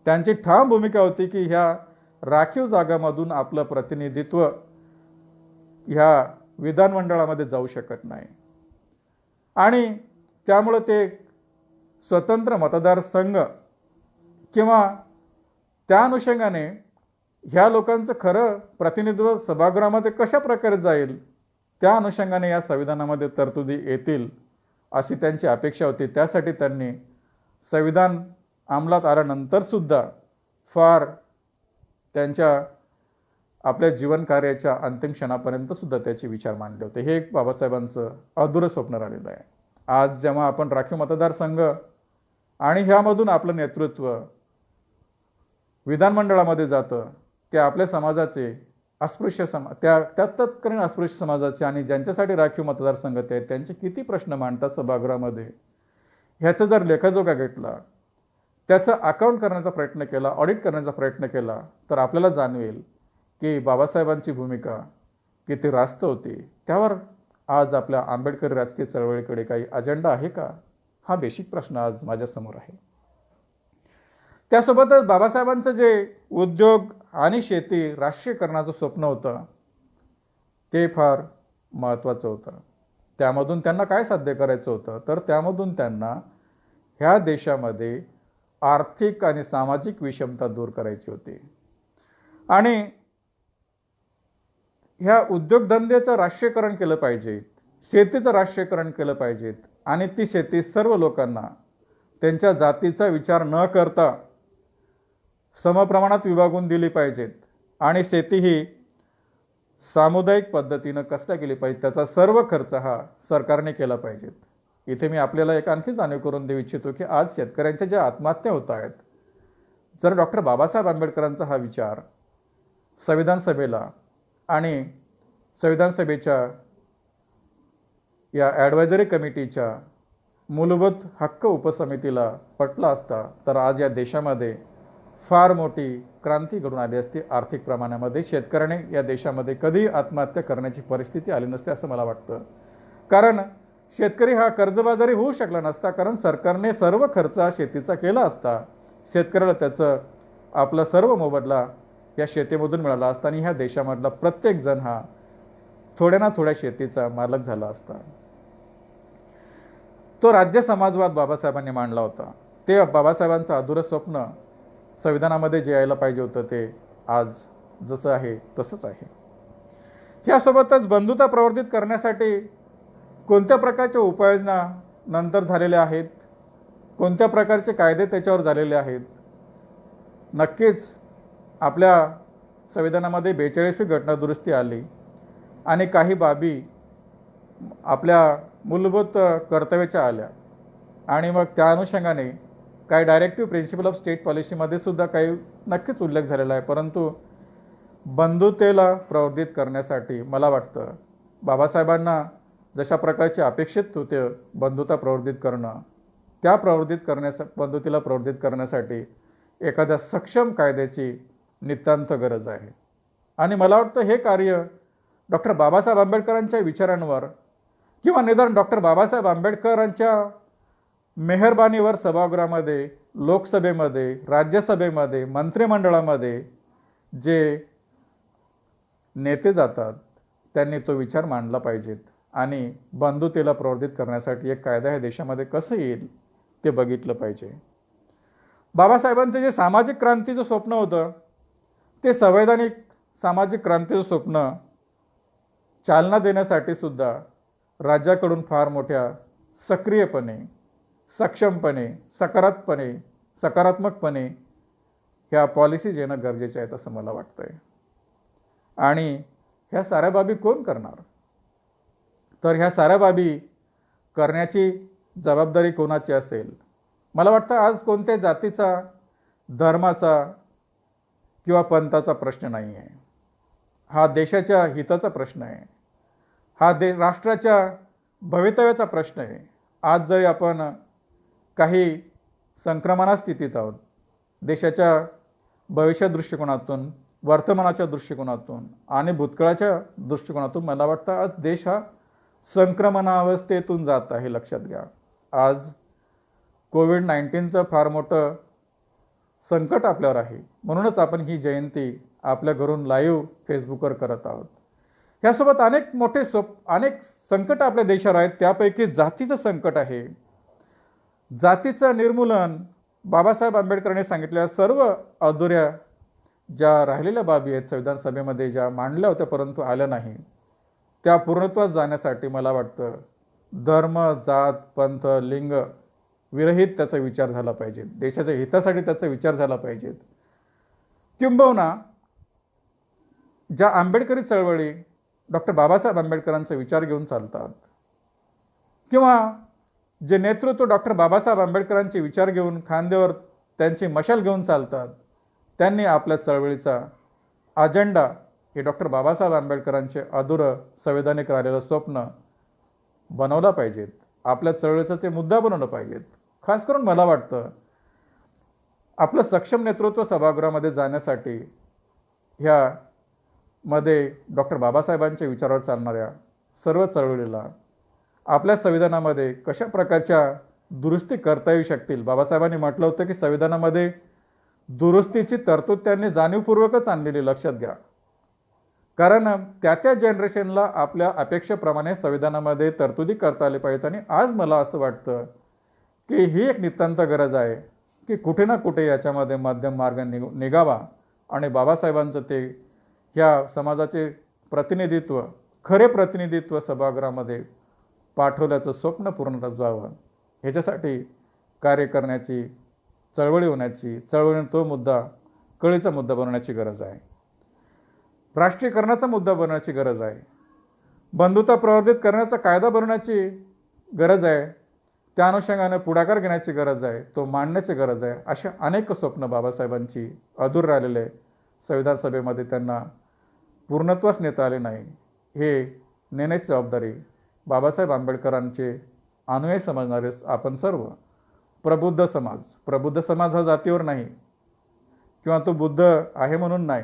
Speaker 1: त्यांची ठाम भूमिका होती की ह्या राखीव जागांमधून आपलं प्रतिनिधित्व ह्या विधानमंडळामध्ये जाऊ शकत नाही आणि त्यामुळे ते स्वतंत्र मतदारसंघ किंवा त्या अनुषंगाने ह्या लोकांचं खरं प्रतिनिधित्व सभागृहामध्ये कशा प्रकारे जाईल, त्या अनुषंगाने या संविधानामध्ये तरतुदी येतील अशी त्यांची अपेक्षा होती. त्यासाठी त्यांनी संविधान अंमलात आल्यानंतरसुद्धा फार त्यांच्या आपल्या जीवन कार्याच्या अंतिम क्षणापर्यंत सुद्धा त्याचे विचार मांडले होते. हे एक बाबासाहेबांचं अधुरं स्वप्न राहिलेलं आहे. आज जेव्हा आपण राखीव मतदारसंघ आणि ह्यामधून आपलं नेतृत्व विधानमंडळामध्ये जातं, ते आपल्या समाजाचे अस्पृश्य त्या तत्कालीन अस्पृश्य समाजाचे आणि ज्यांच्यासाठी राखीव मतदारसंघ आहेत त्यांचे किती प्रश्न मांडतात सभागृहामध्ये, ह्याचा जर लेखाजोखा घेतला, त्याचा अकाउंट करण्याचा प्रयत्न केला, ऑडिट करण्याचा प्रयत्न केला, तर आपल्याला जाणवेल की बाबासाहेबांची भूमिका किती रास्त होती. त्यावर आज आपल्या आंबेडकरी राजकीय चळवळीकडे काही अजेंडा आहे का, हा बेसिक प्रश्न आज माझ्यासमोर आहे. त्यासोबतच बाबासाहेबांचं जे उद्योग आणि शेती राष्ट्रीयकरणाचं स्वप्न होतं, ते फार महत्त्वाचं होतं. त्यामधून त्यांना काय साध्य करायचं होतं, तर त्यामधून त्यांना ह्या देशामध्ये आर्थिक आणि सामाजिक विषमता दूर करायची होती आणि ह्या उद्योगधंद्याचं राष्ट्रीयकरण केलं पाहिजे, शेतीचं राष्ट्रीयकरण केलं पाहिजे आणि ती शेती सर्व लोकांना त्यांच्या जातीचा विचार न करता समप्रमाणात विभागून दिली पाहिजेत आणि शेती ही सामुदायिक पद्धतीनं कसल्या केली पाहिजे, त्याचा सर्व खर्च हा सरकारने केला पाहिजे. इथे मी आपल्याला एक आणखी जाणीव करून देऊ इच्छितो की आज शेतकऱ्यांच्या ज्या आत्महत्या होत आहेत, जर डॉक्टर बाबासाहेब आंबेडकरांचा हा विचार संविधान सभेला आणि संविधान सभेच्या या ॲडवायझरी कमिटीच्या मूलभूत हक्क उपसमितीला पटला असता तर आज या देशामध्ये फार मोठी क्रांती घडून आली असती आर्थिक प्रमाणामध्ये. शेतकऱ्याने या देशामध्ये कधी आत्महत्या करण्याची परिस्थिती आली नसते असं मला वाटतं. कारण शेतकरी हा कर्जबाजारी होऊ शकला नसता, कारण सरकारने सर्व खर्च शेतीचा केला असता. शेतकऱ्याला त्याचं आपला सर्व मोबदला या शेतीमधून मिळाला असता आणि ह्या देशामधला प्रत्येक जण हा थोड्या ना थोड्या शेतीचा मालक झाला असता. तो राज्य समाजवाद बाबासाहेबांनी मांडला होता. ते बाबासाहेबांचं अधुरं स्वप्न संविधानामध्ये जे यायला पाहिजे होतं ते आज जसं आहे तसंच आहे. यासोबतच बंधुता प्रवर्धित करण्यासाठी कोणत्या प्रकारच्या उपाययोजना नंतर झालेल्या आहेत, कोणत्या प्रकारचे कायदे त्याच्यावर झालेले आहेत. नक्कीच आपल्या संविधानामध्ये 42वी घटनादुरुस्ती आली आणि काही बाबी आपल्या मूलभूत कर्तव्याच्या आल्या आणि मग त्या अनुषंगाने काही डायरेक्टिव्ह प्रिन्सिपल ऑफ स्टेट पॉलिसीमध्ये सुद्धा काही नक्कीच उल्लेख झालेला आहे. परंतु बंधुतेला प्रवर्धित करण्यासाठी मला वाटतं बाबासाहेबांना जशा प्रकारचे अपेक्षित होते बंधुता प्रवर्धित करणं, त्या बंधुतेला प्रवर्धित करण्यासाठी एखाद्या सक्षम कायद्याची नितांत गरज आहे. आणि मला वाटतं हे कार्य डॉक्टर बाबासाहेब आंबेडकरांच्या विचारांवर किंवा निदान डॉक्टर बाबासाहेब आंबेडकरांच्या मेहरबानीवर सभागृहामध्ये, लोकसभेमध्ये, राज्यसभेमध्ये, मंत्रिमंडळामध्ये जे नेते जातात त्यांनी तो विचार मांडला पाहिजेत आणि बंधुतेला प्रवर्धित करण्यासाठी एक कायदा ह्या देशामध्ये कसं येईल ते बघितलं पाहिजे. बाबासाहेबांचं जे सामाजिक क्रांतीचं स्वप्न होतं ते संवैधानिक सामाजिक क्रांतीचं स्वप्न चालना देण्यासाठी सुद्धा राज्याकडून फार मोठ्या सक्रियपणे, सक्षमपणे, सकारात्मकपणे ह्या पॉलिसीज येणं गरजेचे आहेत असं मला वाटतंय. आणि ह्या साऱ्या बाबी कोण करणार? तर ह्या साऱ्या बाबी करण्याची जबाबदारी कोणाची असेल? मला वाटतं आज कोणत्या जातीचा, धर्माचा किंवा पंथाचा प्रश्न नाही आहे. हा देशाच्या हिताचा प्रश्न आहे. हा राष्ट्राच्या भवितव्याचा प्रश्न आहे. आज जरी आपण काही संक्रमणा स्थितीत आहोत, देशाच्या भविष्य दृष्टिकोनातून, वर्तमानाच्या दृष्टिकोनातून आणि भूतकाळाच्या दृष्टिकोनातून मला वाटतं आज देश हा संक्रमणावस्थेतून जात आहे. लक्षात घ्या, आज कोविड-19चं फार मोठं संकट आपल्यावर आहे. म्हणूनच आपण ही जयंती आपल्या घरून लाईव्ह फेसबुकवर करत आहोत. यासोबत अनेक संकट आपल्या देशावर आहेत. त्यापैकी जातीचं संकट आहे. जातीचं निर्मूलन बाबासाहेब आंबेडकरांनी सांगितलेल्या सर्व अधुऱ्या ज्या राहिलेल्या बाबी आहेत संविधान सभेमध्ये ज्या मांडल्या होत्या परंतु आल्या नाही, त्या पूर्णत्वास जाण्यासाठी मला वाटतं धर्म, जात, पंथ, लिंग विरहित त्याचा विचार झाला पाहिजे. देशाच्या हितासाठी त्याचा विचार झाला पाहिजे. किंबहुना ज्या आंबेडकरी चळवळी डॉक्टर बाबासाहेब आंबेडकरांचा विचार घेऊन चालतात किंवा जे नेतृत्व डॉक्टर बाबासाहेब आंबेडकरांचे विचार घेऊन खांद्यावर त्यांची मशाल घेऊन चालतात, त्यांनी आपल्या चळवळीचा अजेंडा हे डॉक्टर बाबासाहेब आंबेडकरांचे अधुरं संवैधानिक राहिलेलं स्वप्न बनवलं पाहिजेत. आपल्या चळवळीचा ते मुद्दा बनवलं पाहिजेत. खास करून मला वाटतं आपलं सक्षम नेतृत्व सभागृहामध्ये जाण्यासाठी ह्यामध्ये डॉक्टर बाबासाहेबांच्या विचारावर चालणाऱ्या सर्व चळवळीला आपल्या संविधानामध्ये कशा प्रकारच्या दुरुस्ती करता येऊ शकतील. बाबासाहेबांनी म्हटलं होतं की संविधानामध्ये दुरुस्तीची तरतूद त्यांनी जाणीवपूर्वकच आणलेली. लक्षात घ्या, कारण त्या जनरेशनला आपल्या अपेक्षेप्रमाणे संविधानामध्ये तरतुदी करता आली पाहिजेत. आणि आज मला असं वाटतं की ही एक नितांत गरज आहे की कुठे ना कुठे याच्यामध्ये मध्यम मार्ग निघावा आणि बाबासाहेबांचं ते ह्या समाजाचे प्रतिनिधित्व, खरे प्रतिनिधित्व सभागृहामध्ये पाठवल्याचं स्वप्न पूर्ण व्हावं. ह्याच्यासाठी कार्य करण्याची, चळवळी होण्याची, चळवळीने तो मुद्दा कळीचा मुद्दा बनवण्याची गरज आहे. राष्ट्रीयकरणाचा मुद्दा बनवण्याची गरज आहे. बंधुता प्रवर्धित करण्याचा कायदा बनवण्याची गरज आहे. त्या अनुषंगाने पुढाकार घेण्याची गरज आहे. तो मांडण्याची गरज आहे. अशा अनेक स्वप्न बाबासाहेबांची अधूर राहिलेले संविधान सभेमध्ये त्यांना पूर्णत्वास नेता आले नाही. हे नेण्याची जबाबदारी बाबासाहेब आंबेडकरांचे अनुयायी समजणारे आपण सर्व प्रबुद्ध समाज. प्रबुद्ध समाज हा जातीवर नाही किंवा तो बुद्ध आहे म्हणून नाही.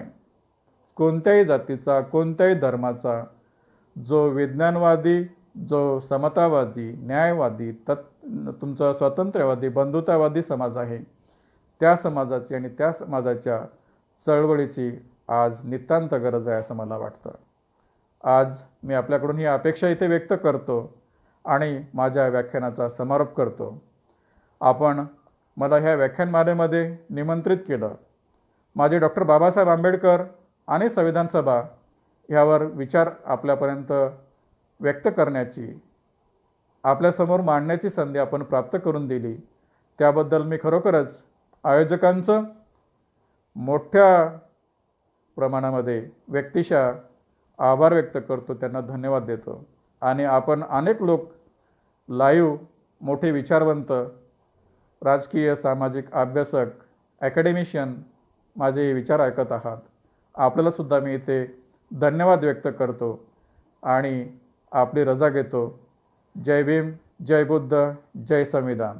Speaker 1: कोणत्याही जातीचा, कोणत्याही धर्माचा जो विज्ञानवादी, जो समतावादी, न्यायवादी, तुमचा स्वातंत्र्यवादी, बंधुतावादी समाज आहे, त्या समाजाची आणि त्या समाजाच्या चळवळीची आज नितांत गरज आहे असं मला वाटतं. आज मी आपल्याकडून ही अपेक्षा इथे व्यक्त करतो आणि माझ्या व्याख्यानाचा समारोप करतो. आपण मला ह्या व्याख्यानमालेमध्ये निमंत्रित केलं. माझे डॉक्टर बाबासाहेब आंबेडकर आणि संविधान सभा ह्यावर विचार आपल्यापर्यंत व्यक्त करण्याची, आपल्यासमोर मांडण्याची संधी आपण प्राप्त करून दिली. त्याबद्दल मी खरोखरच आयोजकांचं मोठ्या प्रमाणामध्ये व्यक्तिशः आभार व्यक्त करतो, त्यांना धन्यवाद देतो. आणि आपण अनेक लोक लाईव्ह मोठे विचारवंत, राजकीय, सामाजिक अभ्यासक, ॲकॅडेमिशियन माझे विचार ऐकत आहात. आपल्यालासुद्धा मी इथे धन्यवाद व्यक्त करतो आणि आपली रजा घेतो. जय भीम, जय बुद्ध, जय संविधान.